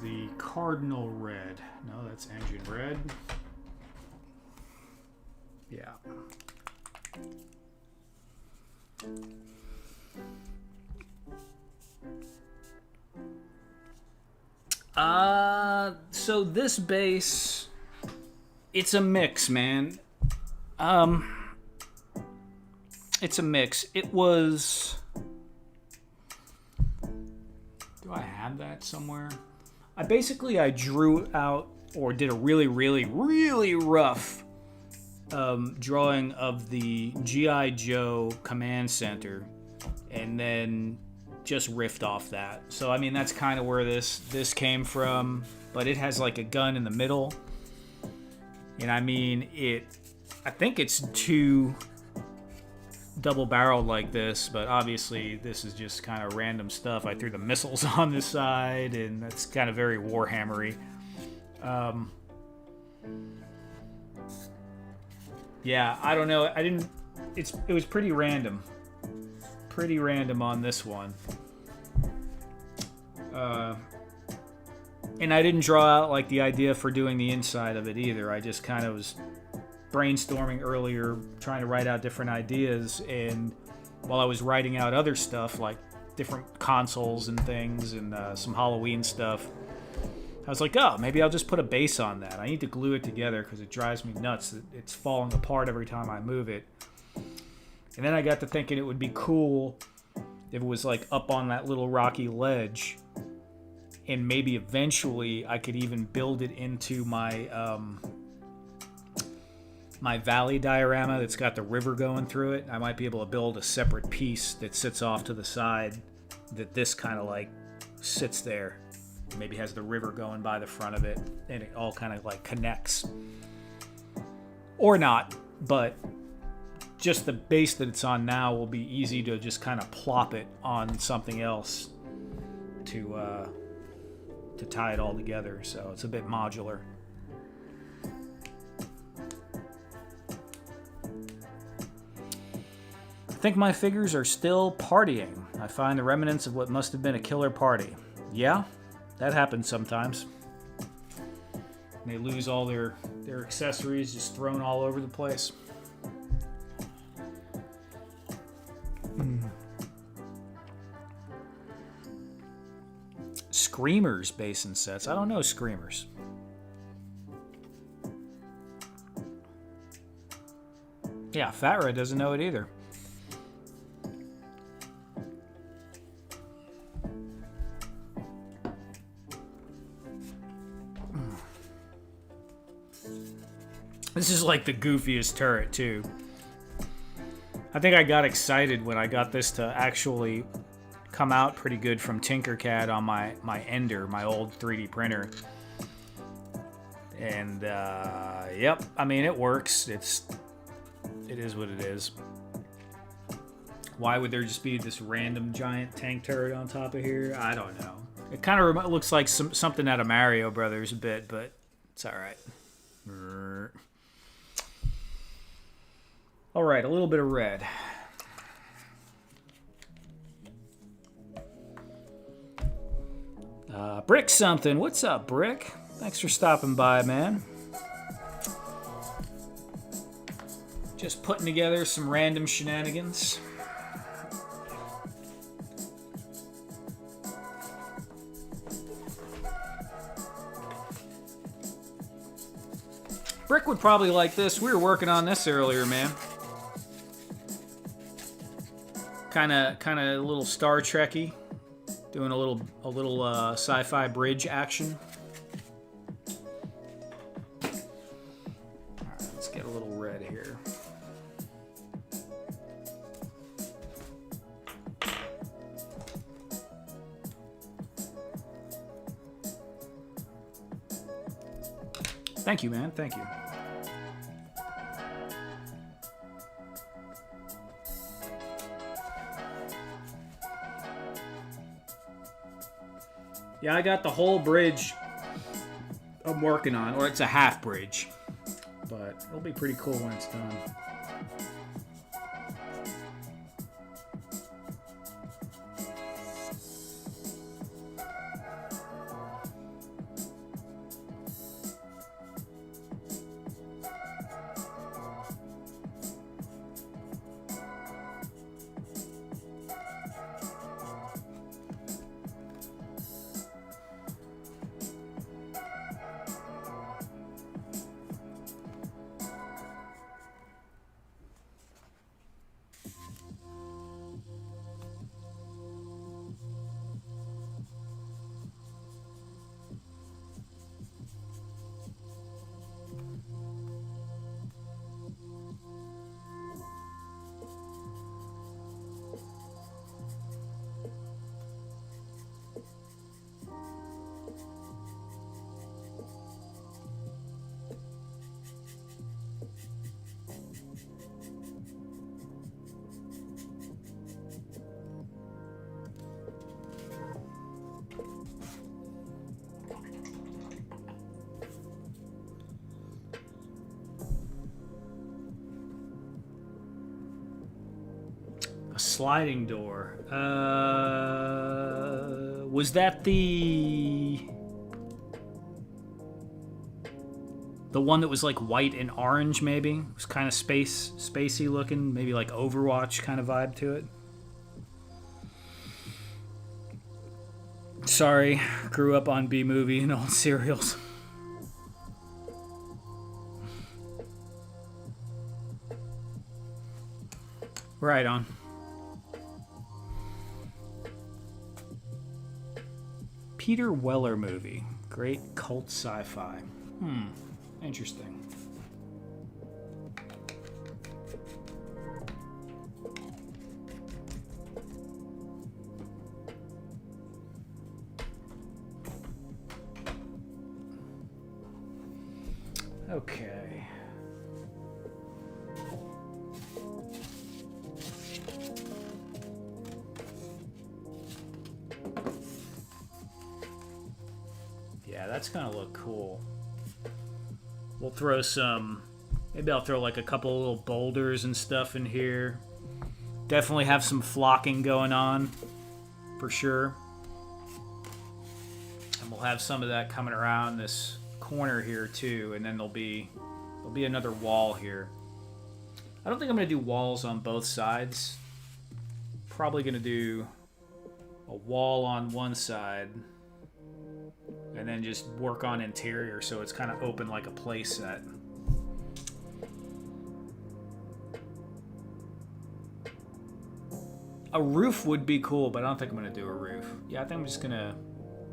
Speaker 1: the cardinal red. No, that's engine red. Yeah. So this base, it's a mix, man. It's a mix. It was... Do I have that somewhere? I drew out, or did a really, really, really rough drawing of the G.I. Joe Command Center, and then just riffed off that. So I mean, that's kind of where this came from. But it has like a gun in the middle, and I mean I think it's two double-barreled like this, but obviously this is just kind of random stuff. I threw the missiles on this side, and that's kind of very Warhammery. Yeah, I don't know. It was pretty random. Pretty random on this one. And I didn't draw out like the idea for doing the inside of it either. I just kind of was brainstorming earlier, trying to write out different ideas, and while I was writing out other stuff like different consoles and things and some Halloween stuff, I was like, oh, maybe I'll just put a base on that. I need to glue it together because it drives me nuts. It's falling apart every time I move it. And then I got to thinking it would be cool if it was like up on that little rocky ledge, and maybe eventually I could even build it into my my valley diorama that's got the river going through it. I might be able to build a separate piece that sits off to the side that this kind of like sits there. Maybe has the river going by the front of it, and it all kind of like connects. Or not, but just the base that it's on now will be easy to just kind of plop it on something else to tie it all together. So it's a bit modular. I think my figures are still partying. I find the remnants of what must have been a killer party. Yeah, that happens sometimes. They lose all their accessories just thrown all over the place. Screamers basin sets. I don't know Screamers. Yeah, Fat Red doesn't know it either. This is like the goofiest turret too. I think I got excited when I got this to actually come out pretty good from Tinkercad on my Ender, my old 3D printer. And yep, I mean it works. It is what it is. Why would there just be this random giant tank turret on top of here? I don't know. It kind of looks like something out of Mario Brothers a bit, but it's all right. All right, a little bit of red. Brick something. What's up, Brick? Thanks for stopping by, man. Just putting together some random shenanigans. Brick would probably like this. We were working on this earlier, man. Kind of a little Star Trek-y. Doing a little sci-fi bridge action. All right, let's get a little red here. Thank you, man. Thank you. Yeah, I got the whole bridge I'm working on, or it's a half bridge, but it'll be pretty cool when it's done. A sliding door. Was that the one that was like white and orange? Maybe it was kind of spacey looking, maybe like Overwatch kind of vibe to it. Sorry, grew up on B-movie and old serials. Right on. Peter Weller movie. Great cult sci-fi. Interesting. Okay. Yeah, that's gonna look cool. We'll throw some, maybe I'll throw like a couple of little boulders and stuff in here. Definitely have some flocking going on, for sure. And we'll have some of that coming around this corner here too, and then there'll be another wall here. I don't think I'm gonna do walls on both sides. Probably gonna do a wall on one side and then just work on interior so it's kind of open like a play set. A roof would be cool, but I don't think I'm gonna do a roof. Yeah, I think I'm just gonna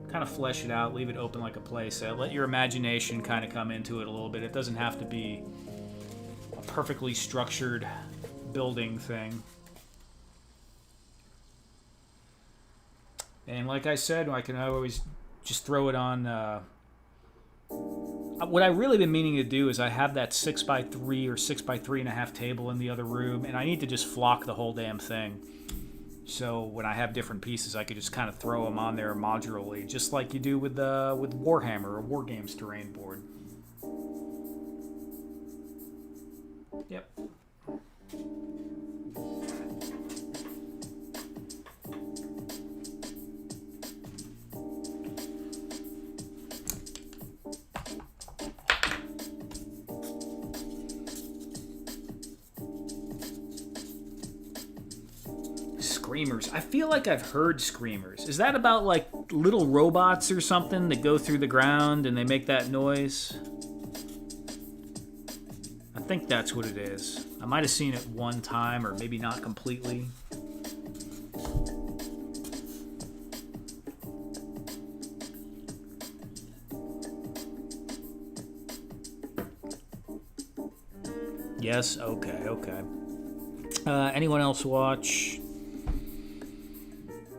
Speaker 1: kind of flesh it out, leave it open like a play set. Let your imagination kind of come into it a little bit. It doesn't have to be a perfectly structured building thing. And like I said, I can always just throw it on. What I've really been meaning to do is I have that 6x3 or 6x3.5 table in the other room, and I need to just flock the whole damn thing. So when I have different pieces, I could just kind of throw them on there modularly, just like you do with Warhammer or War Games terrain board. Yep. Screamers. I feel like I've heard screamers. Is that about like little robots or something that go through the ground and they make that noise? I think that's what it is. I might have seen it one time or maybe not completely. Yes, okay. Anyone else watch?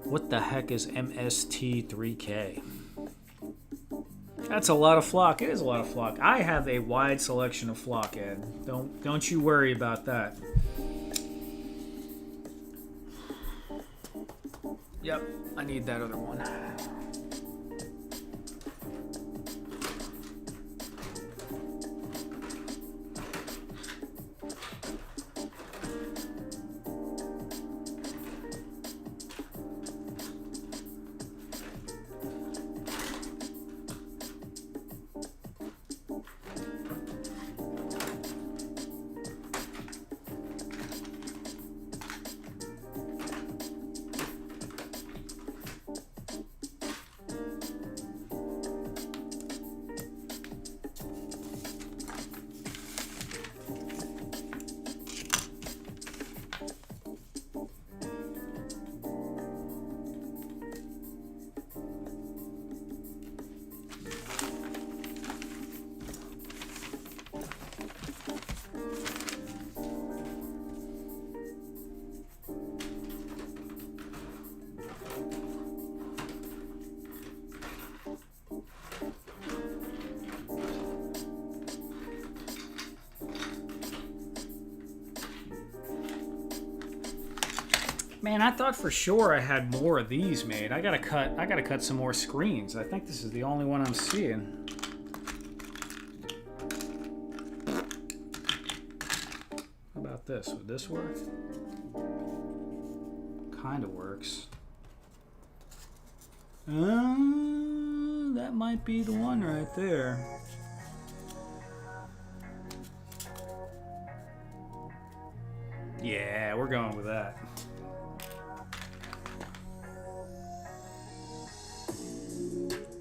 Speaker 1: What the heck is MST3K? That's a lot of flock. It is a lot of flock. I have a wide selection of flock, Ed. Don't you worry about that. Yep, I need that other one. Man, I thought for sure I had more of these made. I gotta cut some more screens. I think this is the only one I'm seeing. How about this? Would this work? kind of works. That might be the one right there. Yeah, we're going with that.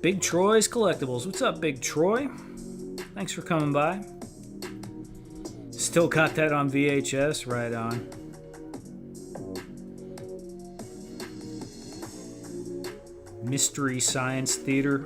Speaker 1: Big Troy's Collectibles. What's up, Big Troy? Thanks for coming by. Still got that on VHS, right on. Mystery Science Theater.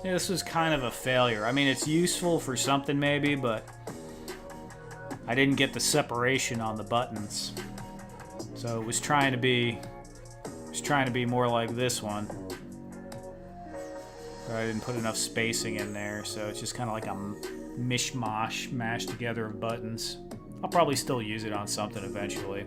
Speaker 1: Yeah, this was kind of a failure. I mean, it's useful for something maybe, but I didn't get the separation on the buttons. So it was trying to be more like this one. But I didn't put enough spacing in there, so it's just kind of like a mishmash mashed together of buttons. I'll probably still use it on something eventually.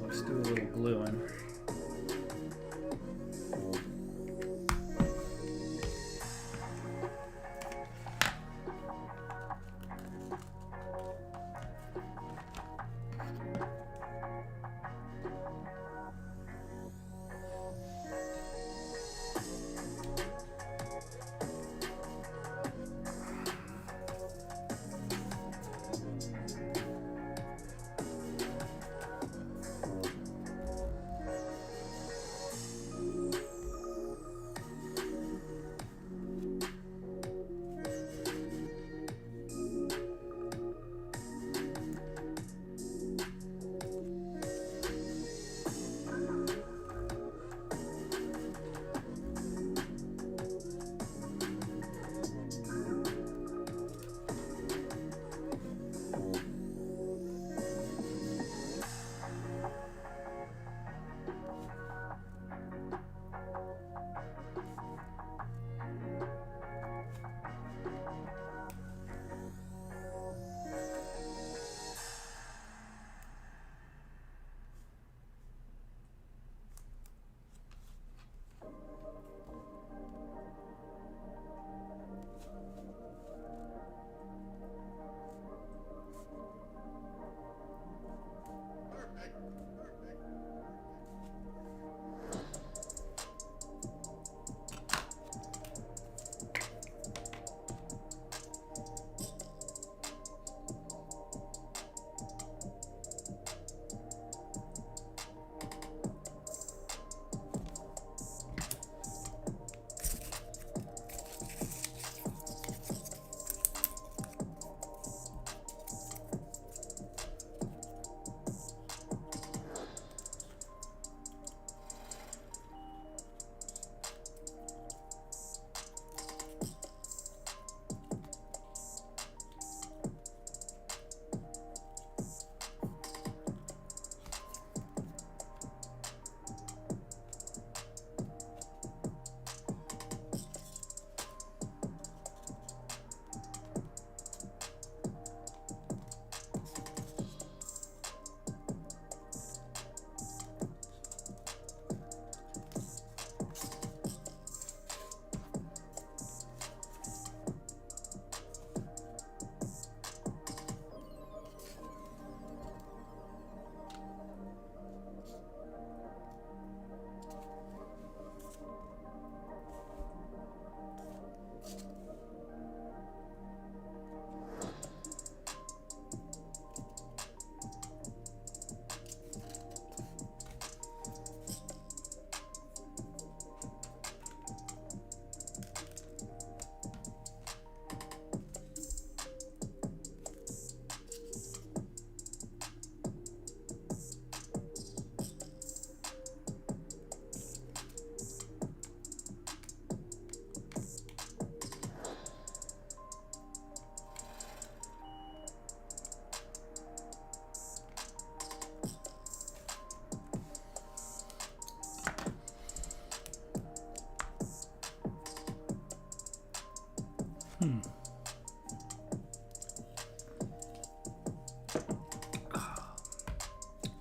Speaker 1: Let's do a little gluing.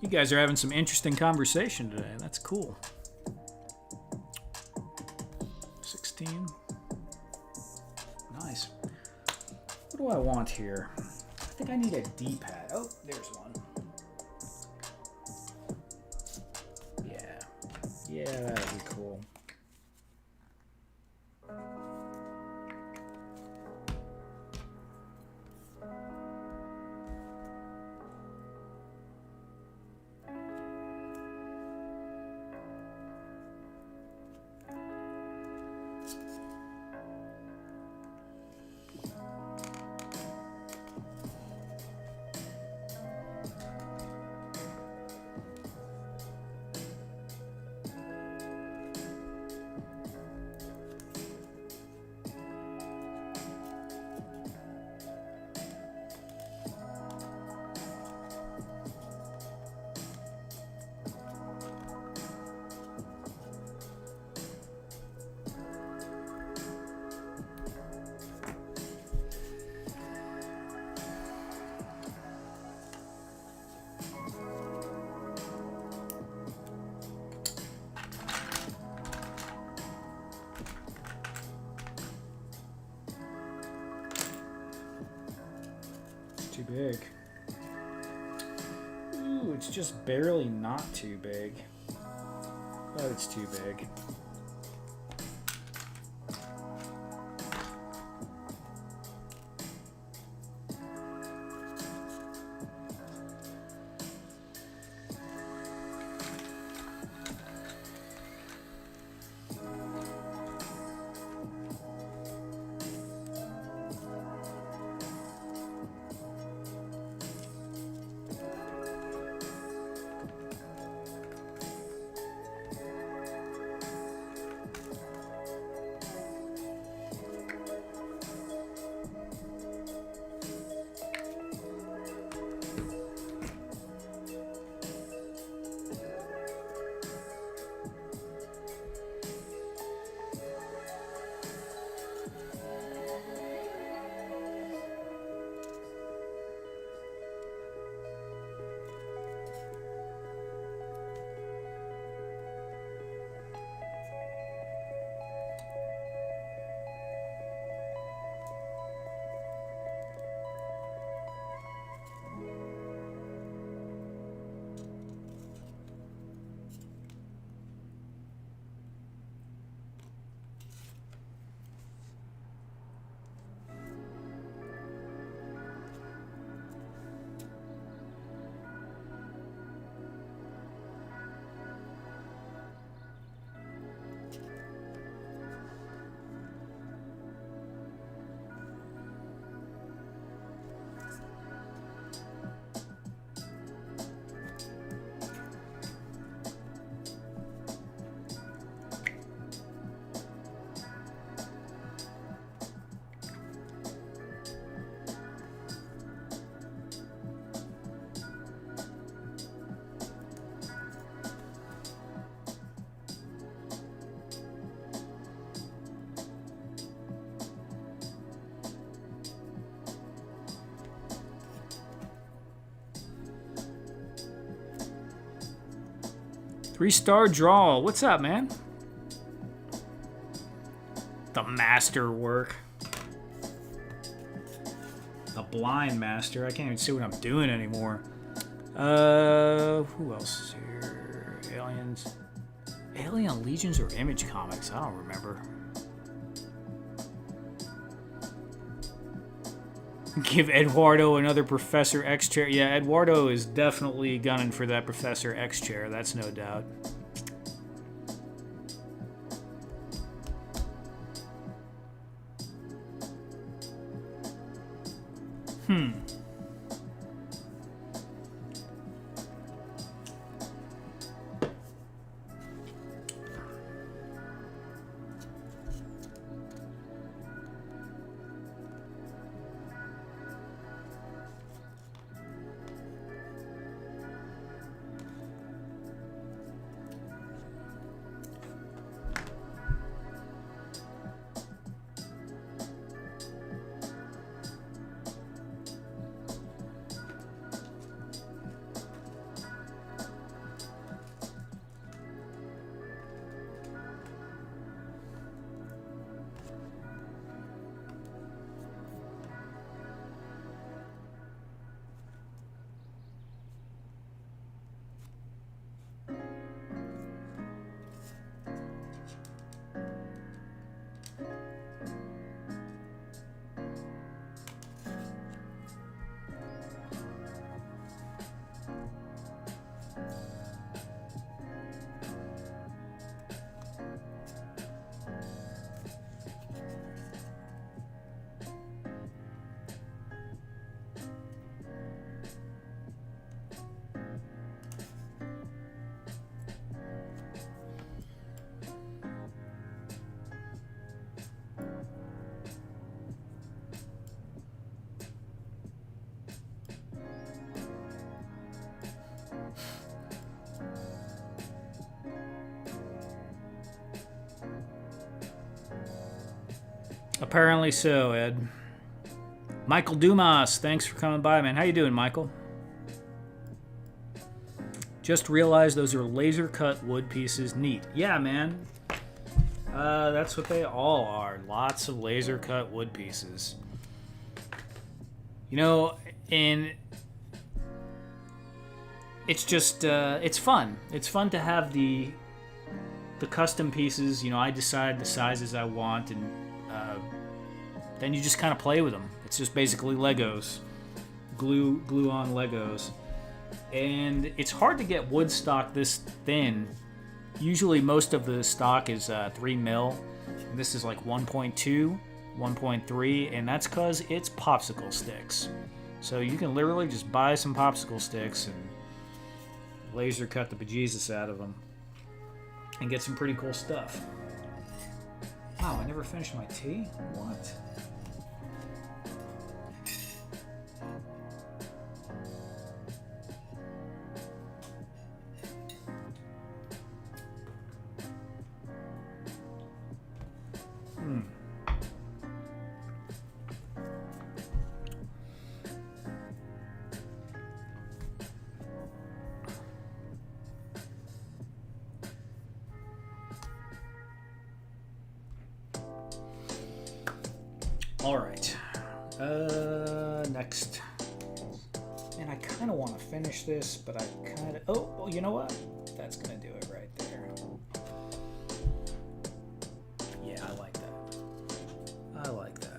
Speaker 1: You guys are having some interesting conversation today. That's cool. 16. Nice. What do I want here? I think I need a D-pad. Oh, there's one. Yeah. Yeah, that'd be cool. Too big. Ooh, it's just barely not too big. But it's too big. Three-star draw. What's up, man? The master work. The blind master. I can't even see what I'm doing anymore. Who else is here? Aliens. Alien Legions or Image Comics? I don't remember. Give Eduardo another Professor X chair. Yeah, Eduardo is definitely gunning for that Professor X chair. That's no doubt. Apparently so, Ed. Michael Dumas, thanks for coming by, man. How you doing, Michael? Just realized those are laser cut wood pieces. Neat. Yeah, man. That's what they all are. Lots of laser cut wood pieces. You know, and it's just, it's fun. It's fun to have the custom pieces. You know, I decide the sizes I want, and then you just kind of play with them. It's just basically Legos. Glue on Legos. And it's hard to get wood stock this thin. Usually most of the stock is 3 mil. And this is like 1.2, 1.3, and that's because it's popsicle sticks. So you can literally just buy some popsicle sticks and laser cut the bejesus out of them and get some pretty cool stuff. Wow, I never finished my tea? What? All right. Next. And I kind of want to finish this, but I kind of... Oh, well, you know what? That's going to do it right there. Yeah, I like that. I like that.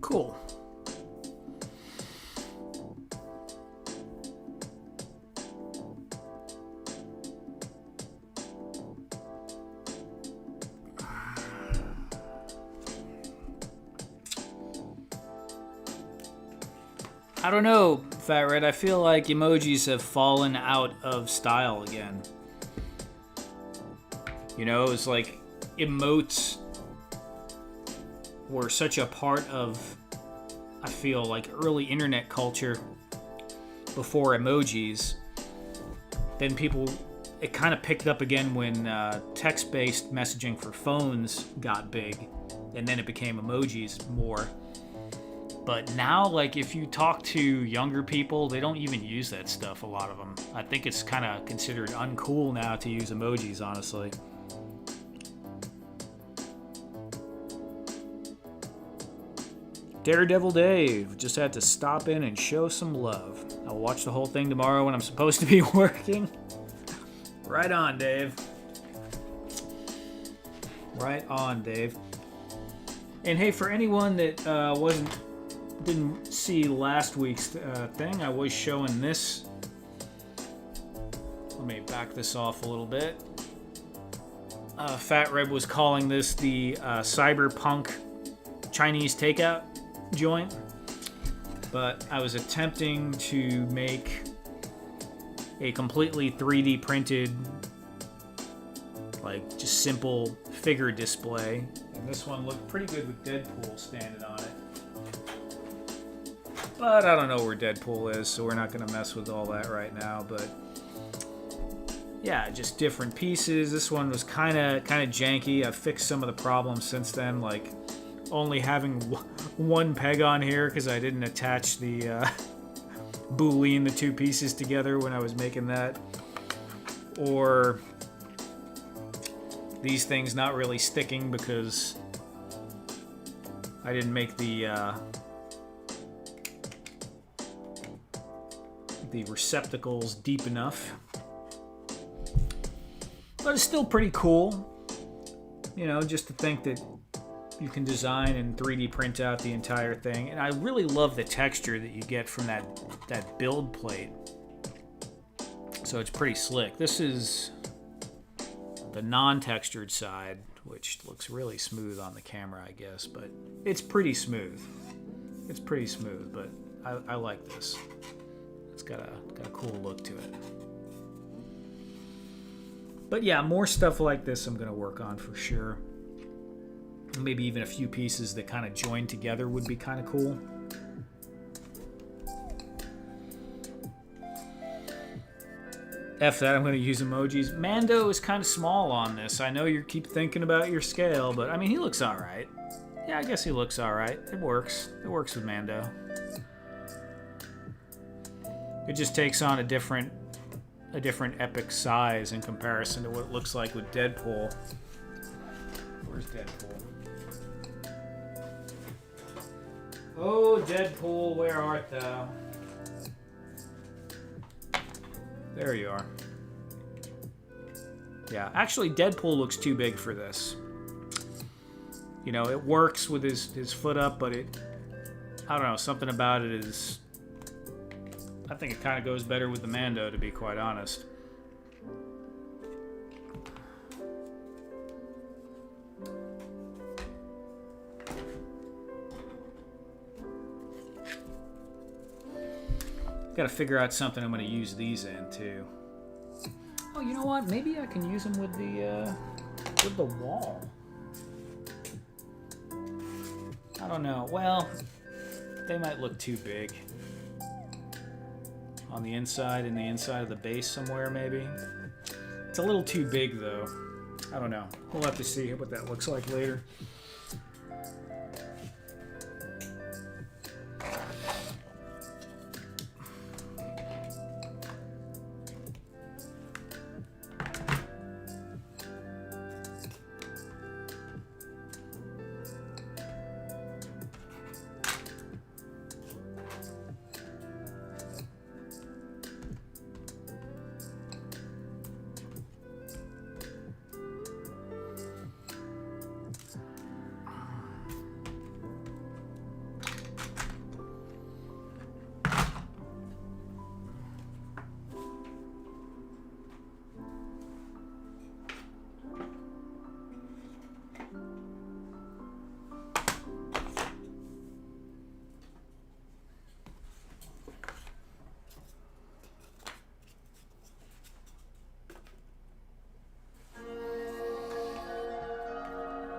Speaker 1: Cool. I don't know, Fat Red. I feel like emojis have fallen out of style again. You know, it's like emotes were such a part of, I feel like, early internet culture before emojis. Then it kind of picked up again when text-based messaging for phones got big, and then it became emojis more. But now, like, if you talk to younger people, they don't even use that stuff, a lot of them. I think it's kind of considered uncool now to use emojis, honestly. Daredevil Dave just had to stop in and show some love. I'll watch the whole thing tomorrow when I'm supposed to be working. Right on, Dave. Right on, Dave. And hey, for anyone that didn't see last week's thing, I was showing this. Let me back this off a little bit. Fat Red was calling this the cyberpunk Chinese takeout joint, but I was attempting to make a completely 3D printed, like just simple figure display, and this one looked pretty good with Deadpool standing on it. But I don't know where Deadpool is, so we're not going to mess with all that right now. But yeah, just different pieces. This one was kind of janky. I've fixed some of the problems since then, like only having one peg on here because I didn't attach the boolean the two pieces together when I was making that, or these things not really sticking because I didn't make the receptacles deep enough. But it's still pretty cool, you know, just to think that you can design and 3D print out the entire thing. And I really love the texture that you get from that build plate. So it's pretty slick. This is the non-textured side, which looks really smooth on the camera, I guess, but it's pretty smooth. It's pretty smooth, but I like this. It's got a cool look to it. But yeah, more stuff like this I'm going to work on for sure. Maybe even a few pieces that kind of join together would be kind of cool. F that, I'm going to use emojis. Mando is kind of small on this. I know you keep thinking about your scale, but I mean, he looks alright. Yeah, I guess he looks alright. It works. It works with Mando. It just takes on a different epic size in comparison to what it looks like with Deadpool. Where's Deadpool? Oh, Deadpool, where art thou? There you are. Yeah, actually, Deadpool looks too big for this. You know, it works with his foot up, but I don't know, something about it is... I think it kind of goes better with the Mando, to be quite honest. Got to figure out something I'm going to use these in too. Oh, you know what? Maybe I can use them with the wall. I don't know. Well, they might look too big. On the inside, in the inside of the base somewhere, maybe. It's a little too big, though. I don't know. We'll have to see what that looks like later.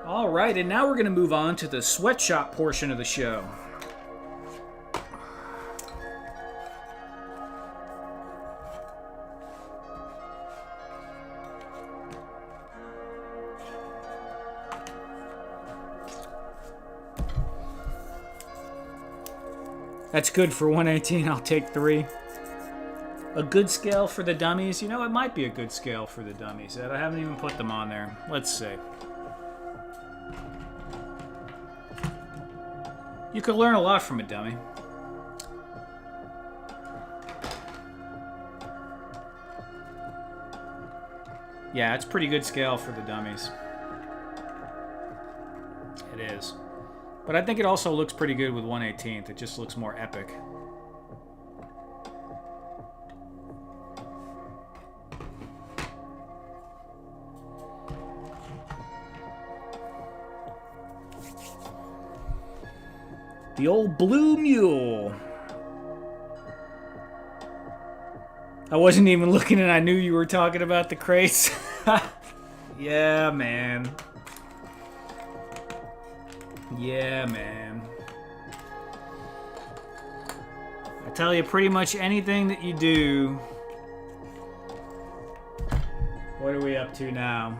Speaker 1: All right, and now we're going to move on to the sweatshop portion of the show. That's good for 118. I'll take 3. A good scale for the dummies? You know, it might be a good scale for the dummies. I haven't even put them on there. Let's see. You could learn a lot from a dummy. Yeah, it's pretty good scale for the dummies. It is. But I think it also looks pretty good with 1/18. It just looks more epic. The old blue mule. I wasn't even looking and I knew you were talking about the crates. Yeah, man. Yeah, man. I tell you, pretty much anything that you do... What are we up to now?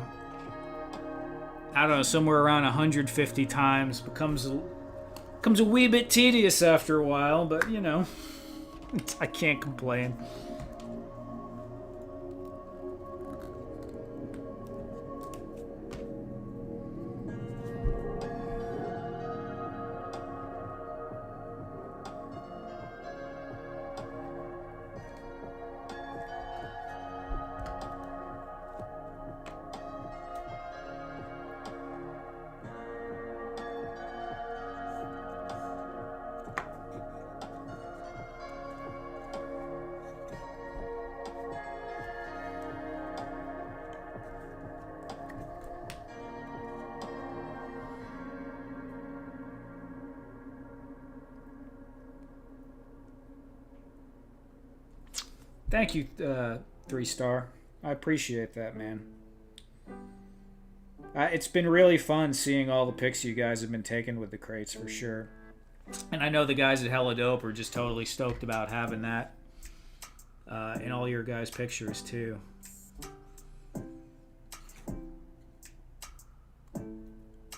Speaker 1: I don't know, somewhere around 150 times. Becomes a wee bit tedious after a while, but, you know, I can't complain. Thank you, 3-star. I appreciate that, man. It's been really fun seeing all the pics you guys have been taking with the crates, for sure. And I know the guys at Helladope are just totally stoked about having that in all your guys' pictures, too.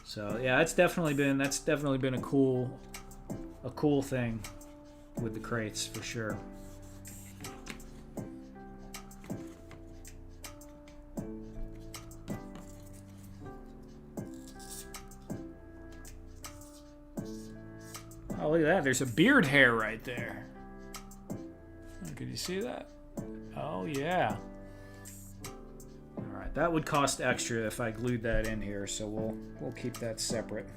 Speaker 1: So, yeah, that's definitely been a cool thing with the crates, for sure. Oh, look at that. There's a beard hair right there. Could you see that? Oh, yeah. All right. That would cost extra if I glued that in here, so we'll keep that separate.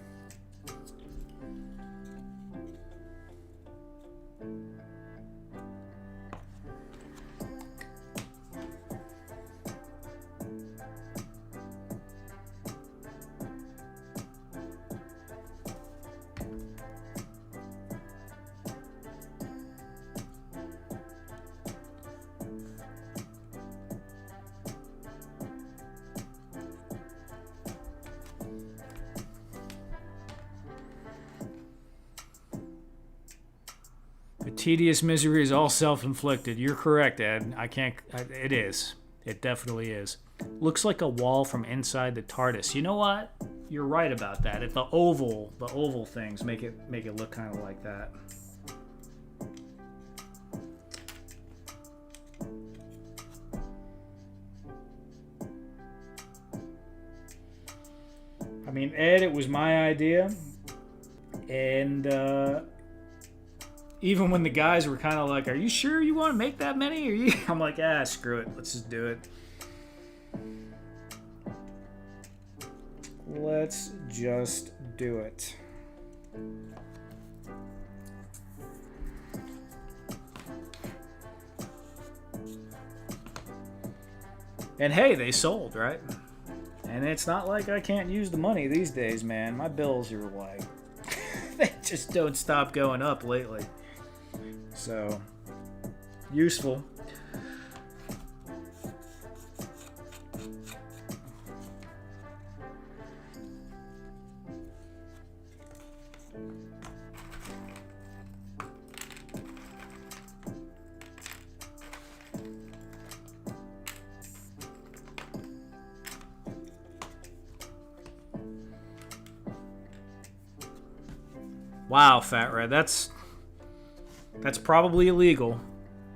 Speaker 1: Tedious misery is all self-inflicted. You're correct, Ed. It is. It definitely is. Looks like a wall from inside the TARDIS. You know what? You're right about that. The oval things make it look kind of like that. I mean, Ed, it was my idea, and even when the guys were kind of like, "Are you sure you want to make that many?" I'm like, screw it. Let's just do it. Let's just do it. And hey, they sold, right? And it's not like I can't use the money these days, man. My bills are like, they just don't stop going up lately. So, useful. Wow, Fat Red, that's probably illegal,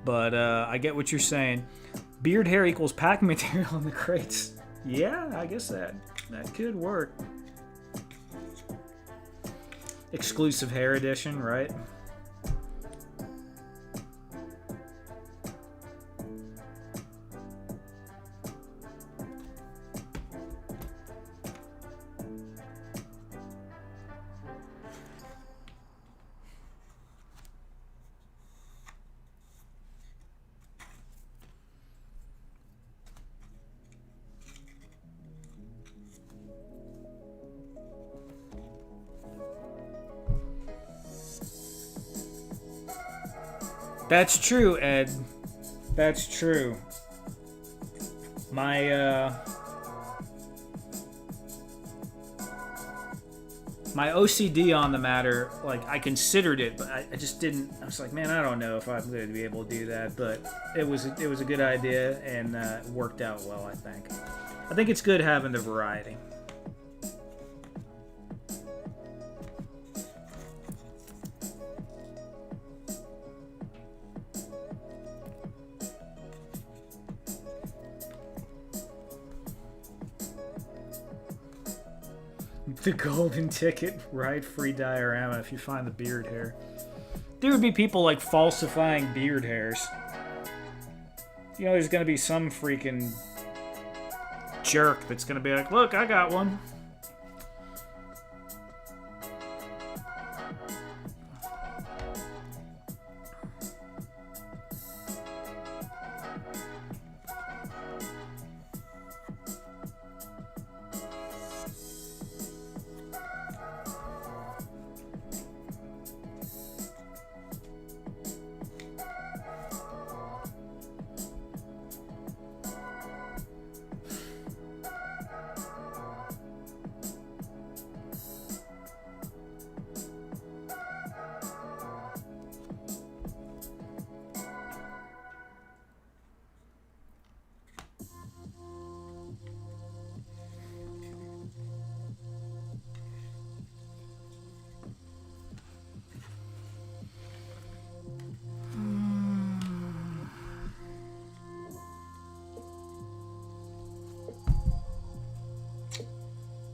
Speaker 1: but I get what you're saying. Beard hair equals packing material in the crates. Yeah, I guess that could work. Exclusive hair edition, right? That's true, Ed. That's true. My my OCD on the matter, like, I considered it, but I just didn't. I was like, man, I don't know if I'm going to be able to do that. But it was a good idea, and it worked out well, I think. I think it's good having the variety. The golden ticket, ride free diorama if you find the beard hair. There would be people like falsifying beard hairs. You know, there's gonna be some freaking jerk that's gonna be like, look, I got one.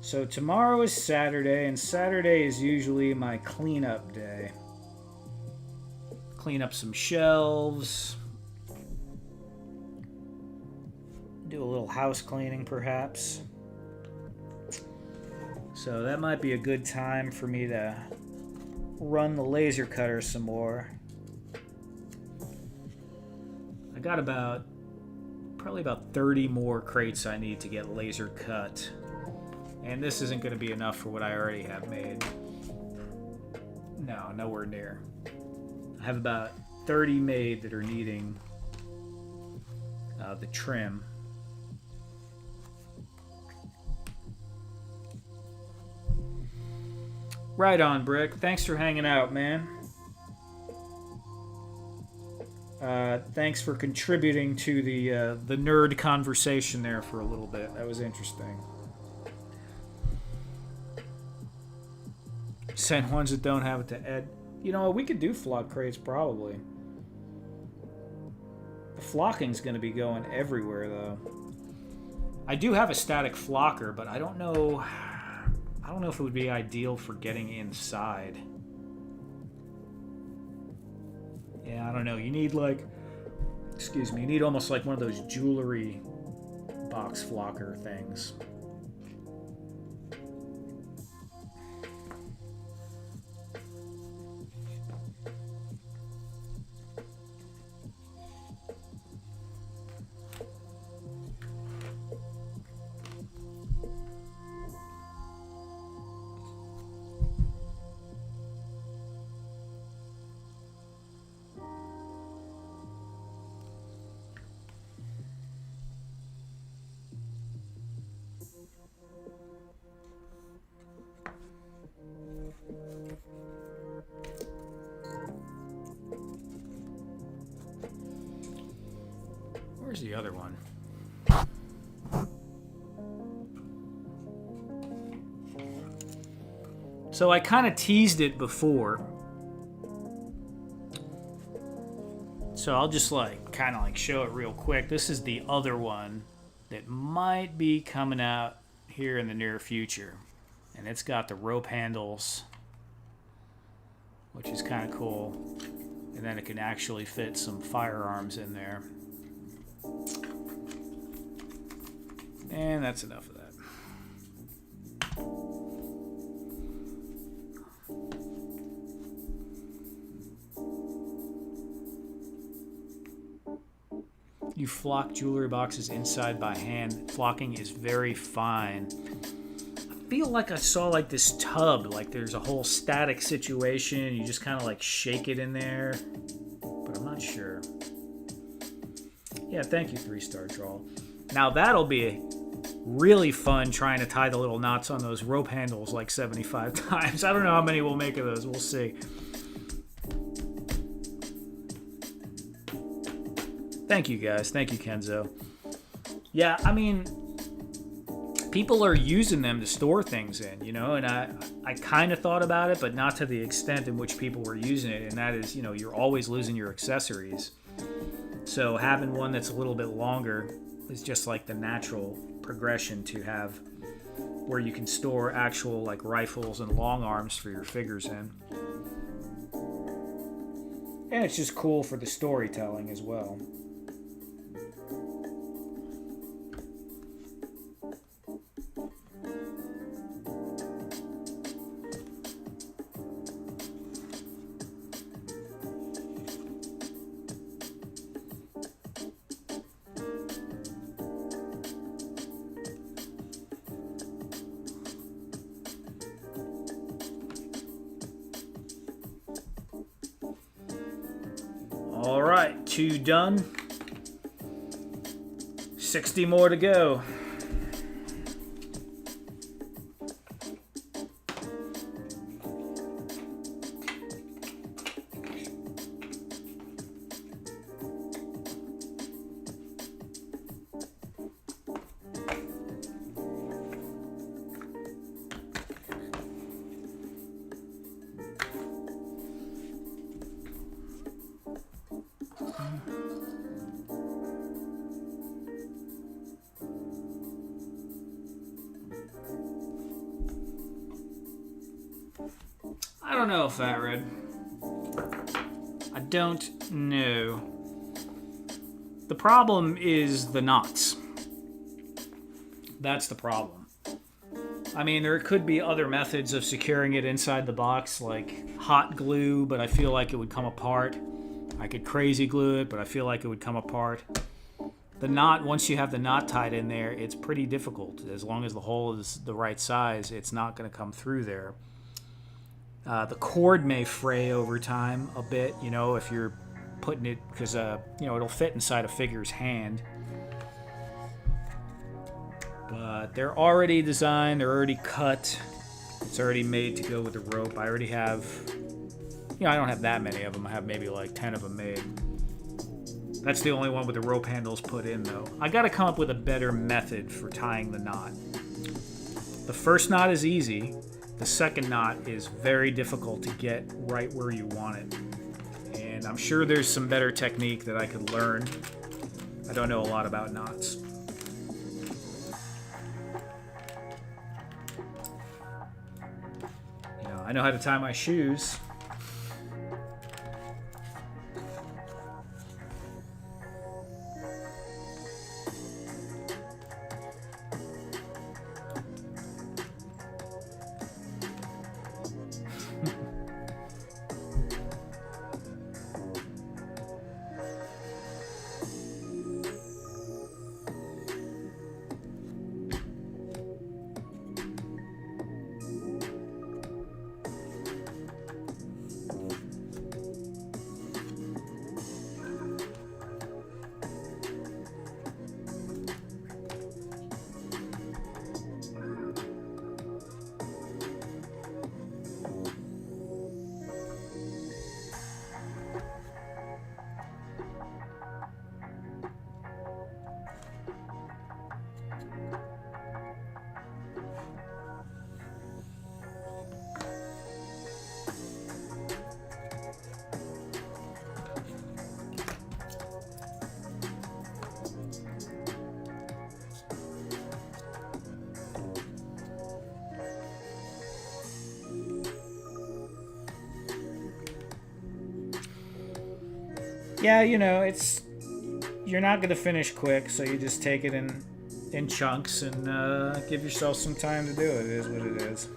Speaker 1: So tomorrow is Saturday, and Saturday is usually my cleanup day. Clean up some shelves. Do a little house cleaning, perhaps. So that might be a good time for me to run the laser cutter some more. I got probably about 30 more crates I need to get laser cut. And this isn't going to be enough for what I already have made. No, nowhere near. I have about 30 made that are needing the trim. Right on, Brick. Thanks for hanging out, man. Thanks for contributing to the nerd conversation there for a little bit. That was interesting. Send ones that don't have it to Ed. You know, we could do flock crates probably. The flocking's going to be going everywhere, though. I do have a static flocker, but I don't know if it would be ideal for getting inside. Yeah, I don't know. You need you need almost like one of those jewelry box flocker things. Where's the other one? So I kind of teased it before. So I'll just kind of show it real quick. This is the other one that might be coming out here in the near future. And it's got the rope handles, which is kind of cool. And then it can actually fit some firearms in there. And that's enough of that. You flock jewelry boxes inside by hand. Flocking is very fine. I feel like I saw this tub, there's a whole static situation. You just kind of shake it in there. But I'm not sure. Yeah, thank you, 3-star draw. Now that'll be really fun trying to tie the little knots on those rope handles like 75 times. I don't know how many we'll make of those. We'll see. Thank you, guys. Thank you, Kenzo. Yeah, I mean, people are using them to store things in, you know, and I kind of thought about it, but not to the extent in which people were using it, and that is, you know, you're always losing your accessories. So having one that's a little bit longer is just like the natural progression to have where you can store actual like rifles and long arms for your figures in. And it's just cool for the storytelling as well. All right, 2 done. 60 more to go. I don't know, Fat Red. I don't know. The problem is the knots. That's the problem. I mean, there could be other methods of securing it inside the box, like hot glue, but I feel like it would come apart. I could crazy glue it, but I feel like it would come apart. The knot, once you have the knot tied in there, it's pretty difficult. As long as the hole is the right size, it's not going to come through there. The cord may fray over time a bit, you know, if you're putting it, because, you know, it'll fit inside a figure's hand. But they're already designed, they're already cut. It's already made to go with the rope. I already have, you know, I don't have that many of them. I have maybe like 10 of them made. That's the only one with the rope handles put in, though. I got to come up with a better method for tying the knot. The first knot is easy. The second knot is very difficult to get right where you want it. And I'm sure there's some better technique that I could learn. I don't know a lot about knots. You know, I know how to tie my shoes. Yeah, you know, you're not going to finish quick, so you just take it in chunks and give yourself some time to do it. It is what it is.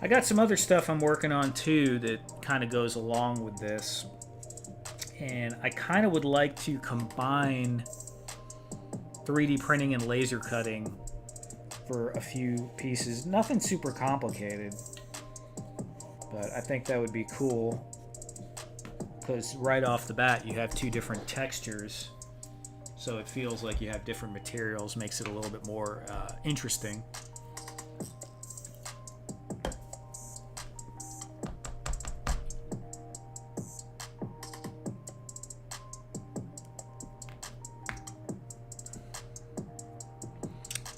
Speaker 1: I got some other stuff I'm working on too that kind of goes along with this. And I kind of would like to combine 3D printing and laser cutting for a few pieces. Nothing super complicated, but I think that would be cool because right off the bat you have two different textures, so it feels like you have different materials, makes it a little bit more interesting.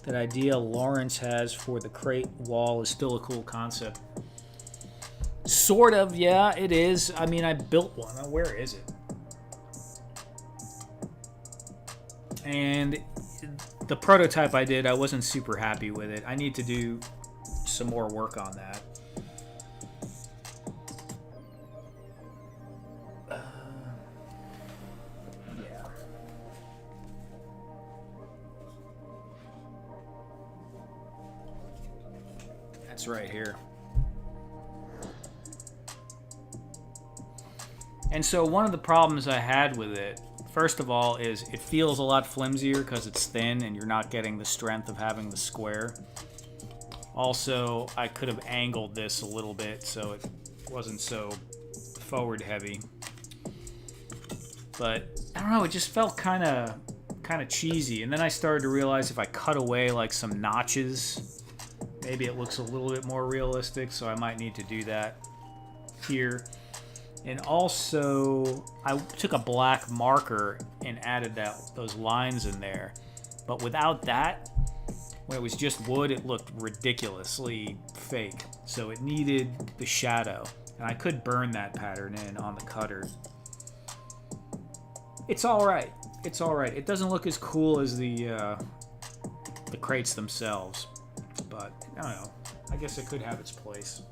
Speaker 1: That idea Lawrence has for the crate wall is still a cool concept. Sort of, yeah, it is. I mean, I built one. Where is it? And the prototype I did, I wasn't super happy with it. I need to do some more work on that. That's right here. And so one of the problems I had with it, first of all, is it feels a lot flimsier because it's thin and you're not getting the strength of having the square. Also, I could have angled this a little bit so it wasn't so forward heavy. But I don't know, it just felt kind of cheesy. And then I started to realize if I cut away like some notches, maybe it looks a little bit more realistic, so I might need to do that here. And also, I took a black marker and added those lines in there. But without that, when it was just wood, it looked ridiculously fake. So it needed the shadow. And I could burn that pattern in on the cutter. It's alright. It's alright. It doesn't look as cool as the crates themselves. But, I don't know. I guess it could have its place.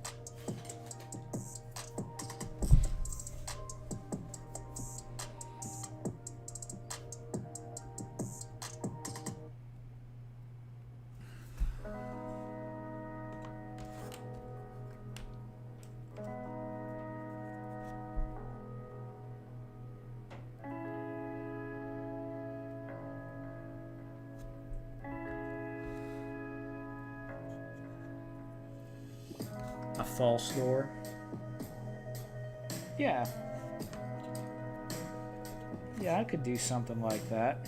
Speaker 1: A false door. Yeah. Yeah, I could do something like that.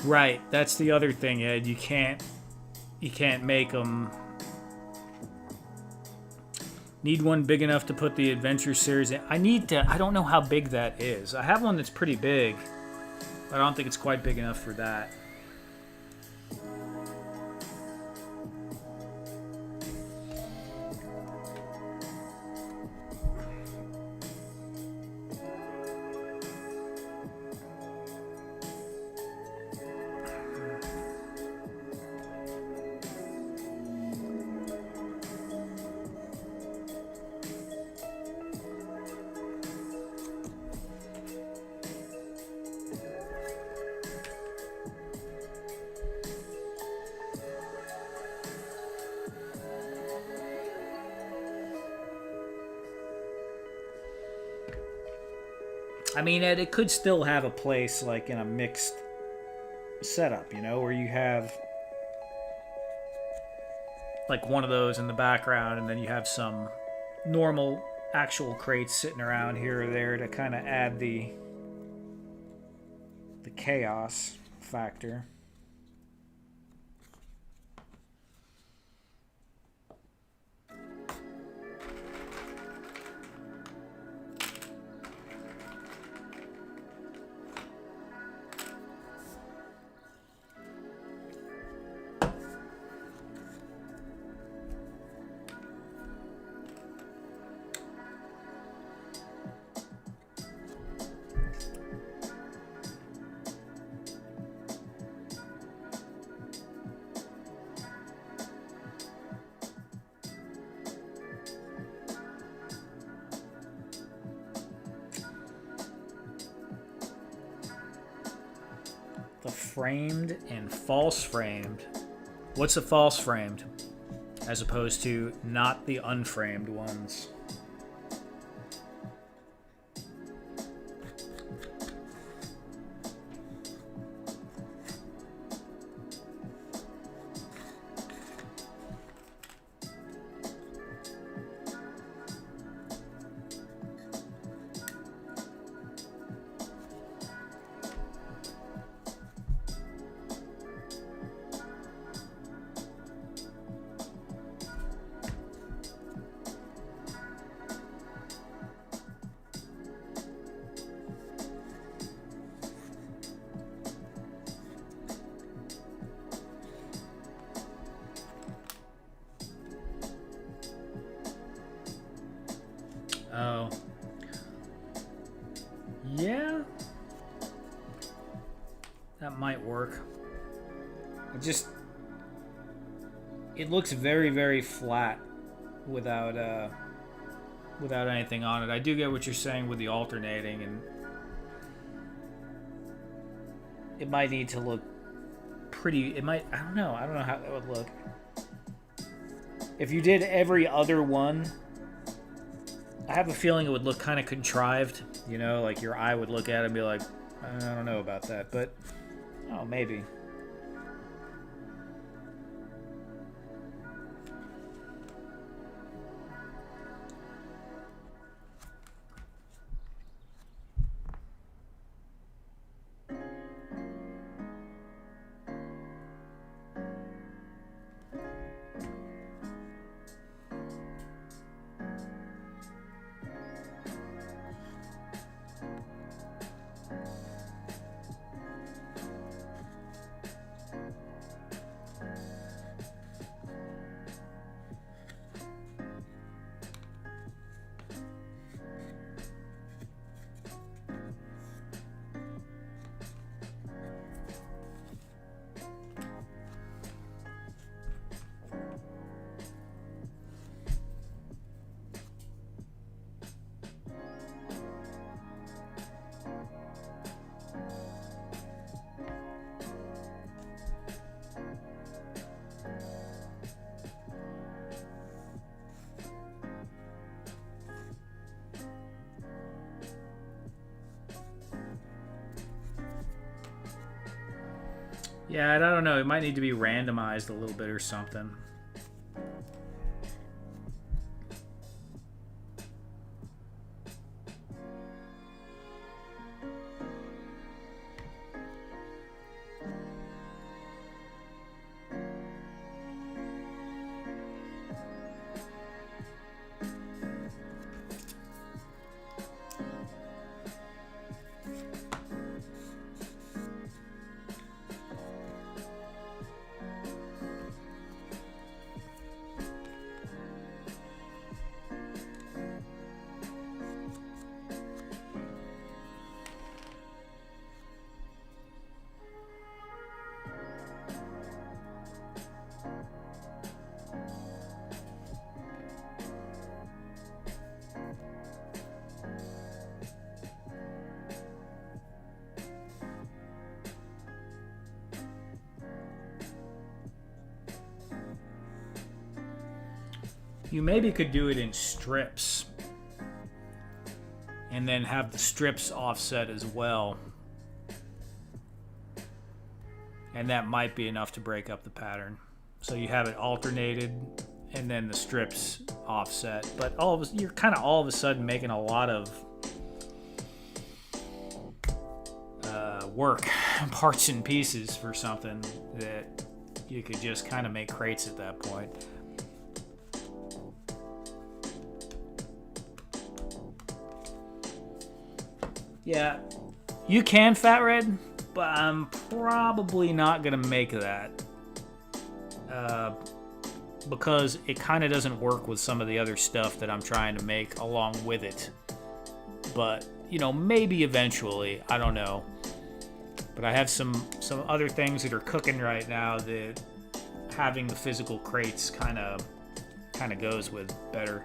Speaker 1: Right, that's the other thing, Ed. You can't make them. Need one big enough to put the adventure series in. I don't know how big that is. I have one that's pretty big, but I don't think it's quite big enough for that. I mean, Ed, it could still have a place like in a mixed setup, you know, where you have like one of those in the background and then you have some normal actual crates sitting around here or there to kind of add the chaos factor. framed and false framed. What's a false framed as opposed to not the unframed ones? Oh. Yeah. That might work. It looks very, very flat without anything on it. I do get what you're saying with the alternating, and it might need to look pretty. It might. I don't know how that would look. If you did every other one, I have a feeling it would look kind of contrived. You know, like your eye would look at it and be like, I don't know about that, but oh, maybe. Yeah, I don't know. It might need to be randomized a little bit or something. You maybe could do it in strips and then have the strips offset as well. And that might be enough to break up the pattern. So you have it alternated and then the strips offset. But you're kind of all of a sudden making a lot of work, parts and pieces for something that you could just kind of make crates at that point. Yeah, you can, Fat Red, but I'm probably not going to make that. Because it kind of doesn't work with some of the other stuff that I'm trying to make along with it. But, you know, maybe eventually, I don't know. But I have some other things that are cooking right now that having the physical crates kind of goes with better.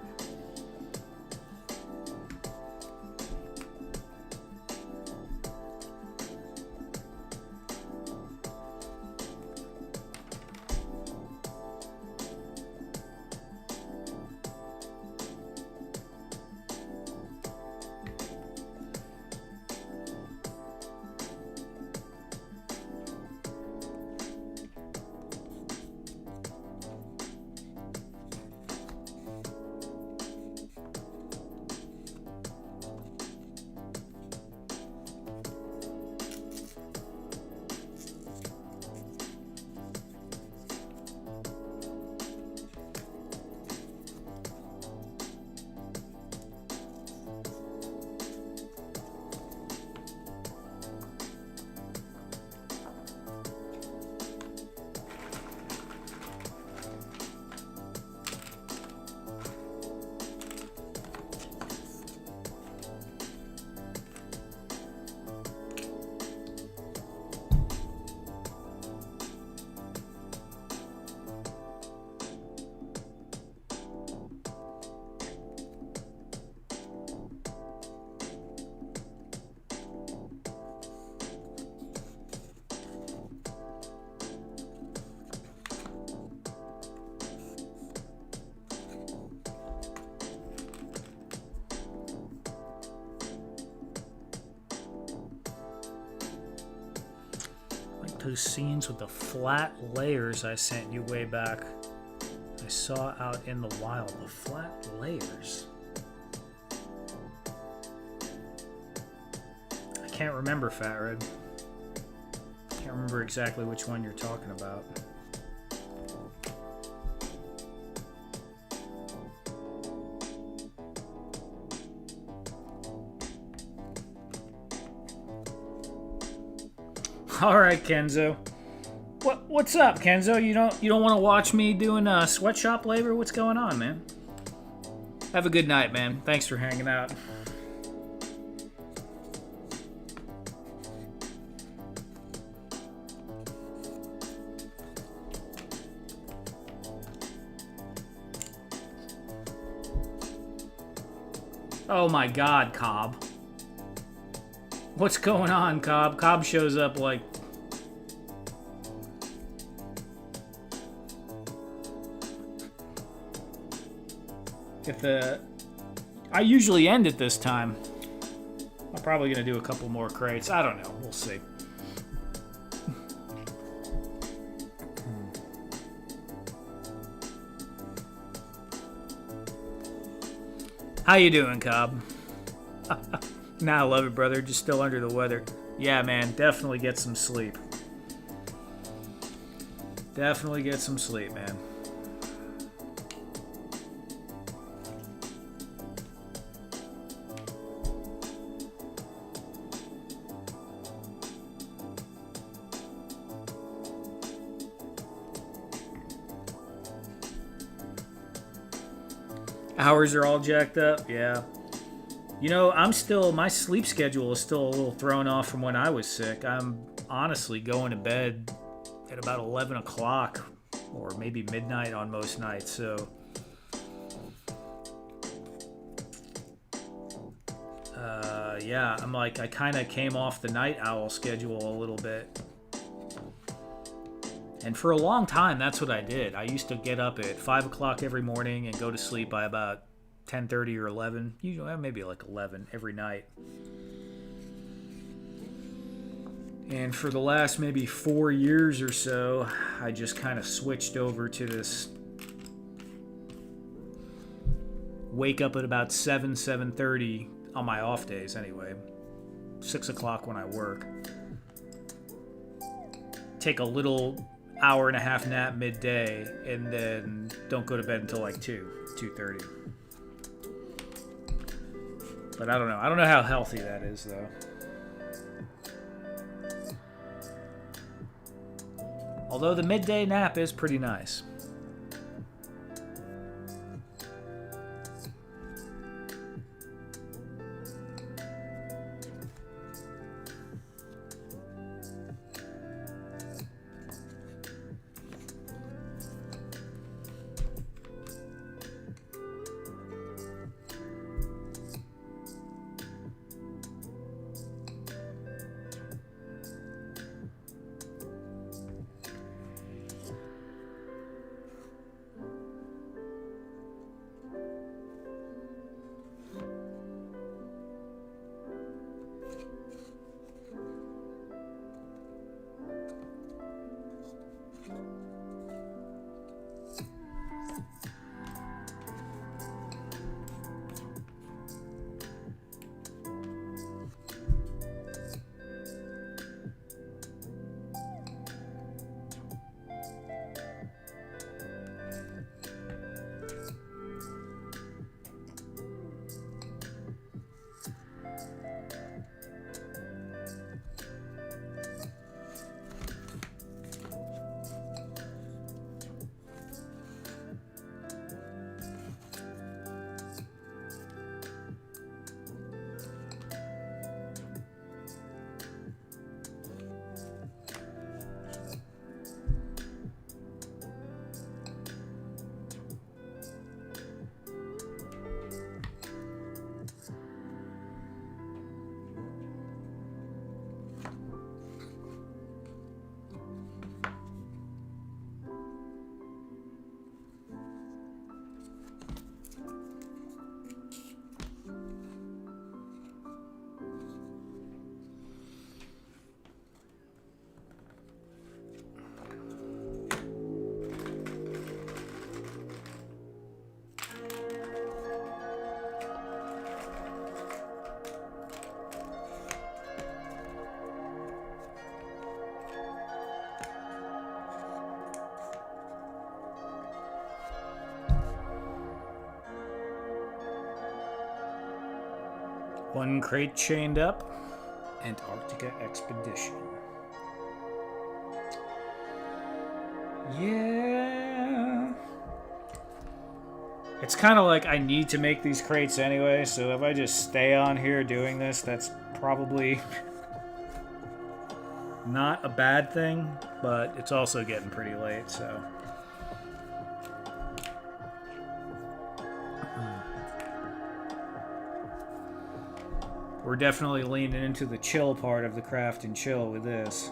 Speaker 1: those scenes with the flat layers I sent you way back. I saw out in the wild. The flat layers. I can't remember, Fat Red. Can't remember exactly which one you're talking about. All right, Kenzo. What's up, Kenzo? You don't want to watch me doing sweatshop labor? What's going on, man? Have a good night, man. Thanks for hanging out. Oh my God, Cobb. What's going on, Cobb? Cobb shows up like... I usually end at this time. I'm probably going to do a couple more crates. I don't know. We'll see. How you doing, Cobb? Nah, I love it, brother. Just still under the weather. Yeah, man. Definitely get some sleep. Definitely get some sleep, man. Hours are all jacked up, yeah. You know, my sleep schedule is still a little thrown off from when I was sick. I'm honestly going to bed at about 11 o'clock or maybe midnight on most nights, so... yeah, I kind of came off the night owl schedule a little bit. And for a long time, that's what I did. I used to get up at 5 o'clock every morning and go to sleep by about 10:30 or 11. Usually, maybe like 11 every night. And for the last maybe 4 years or so, I just kind of switched over to this wake up at about 7:30 on my off days anyway. 6 o'clock when I work. Take a little hour and a half nap midday, and then don't go to bed until like 2:30. But I don't know. I don't know how healthy that is, though. Although the midday nap is pretty nice. One crate chained up. Antarctica expedition. Yeah. It's kind of like I need to make these crates anyway, so if I just stay on here doing this, that's probably not a bad thing, but it's also getting pretty late, so. We're definitely leaning into the chill part of the craft and chill with this.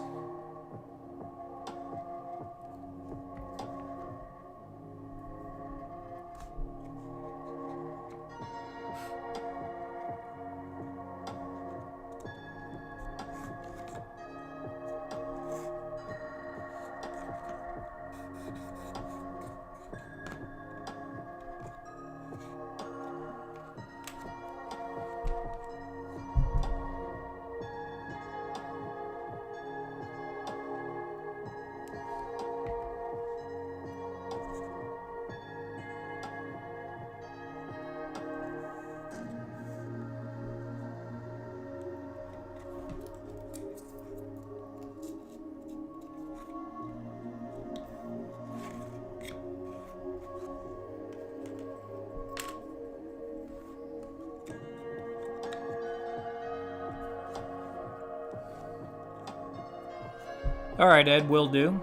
Speaker 1: Alright, Ed, will do.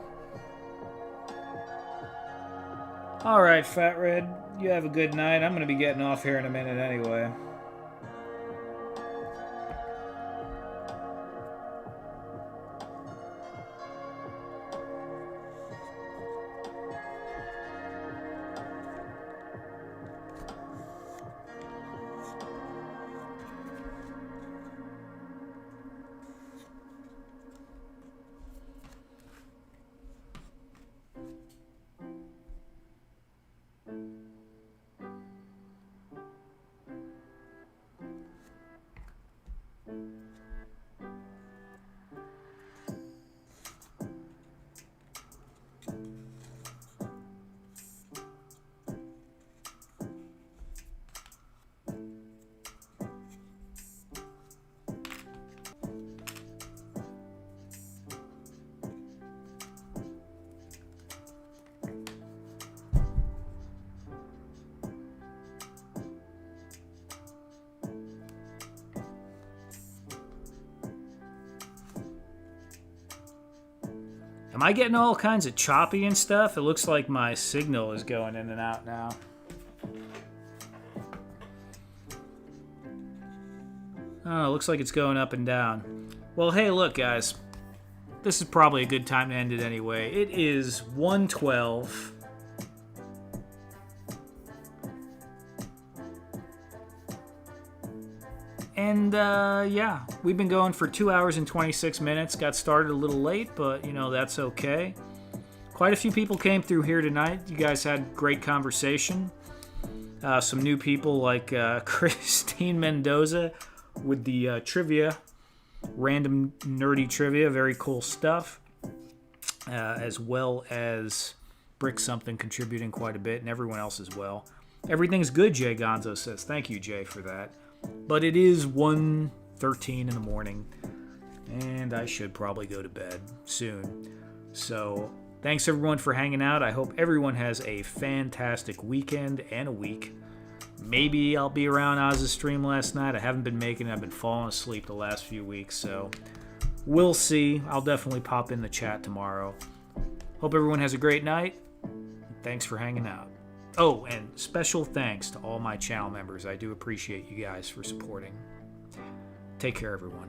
Speaker 1: Alright, Fat Red, you have a good night. I'm going to be getting off here in a minute anyway. Am I getting all kinds of choppy and stuff? It looks like my signal is going in and out now. Oh, it looks like it's going up and down. Well, hey, look, guys. This is probably a good time to end it anyway. It is 1:12. And, yeah, we've been going for 2 hours and 26 minutes. Got started a little late, but, you know, that's okay. Quite a few people came through here tonight. You guys had great conversation. Some new people like Christine Mendoza with the trivia, random nerdy trivia, very cool stuff. As well as Brick Something contributing quite a bit, and everyone else as well. Everything's good, Jay Gonzo says. Thank you, Jay, for that. But it is 1:13 in the morning, and I should probably go to bed soon. So, thanks everyone for hanging out. I hope everyone has a fantastic weekend and a week. Maybe I'll be around Oz's stream last night. I haven't been making it. I've been falling asleep the last few weeks, so we'll see. I'll definitely pop in the chat tomorrow. Hope everyone has a great night. Thanks for hanging out. Oh, and special thanks to all my channel members. I do appreciate you guys for supporting. Take care, everyone.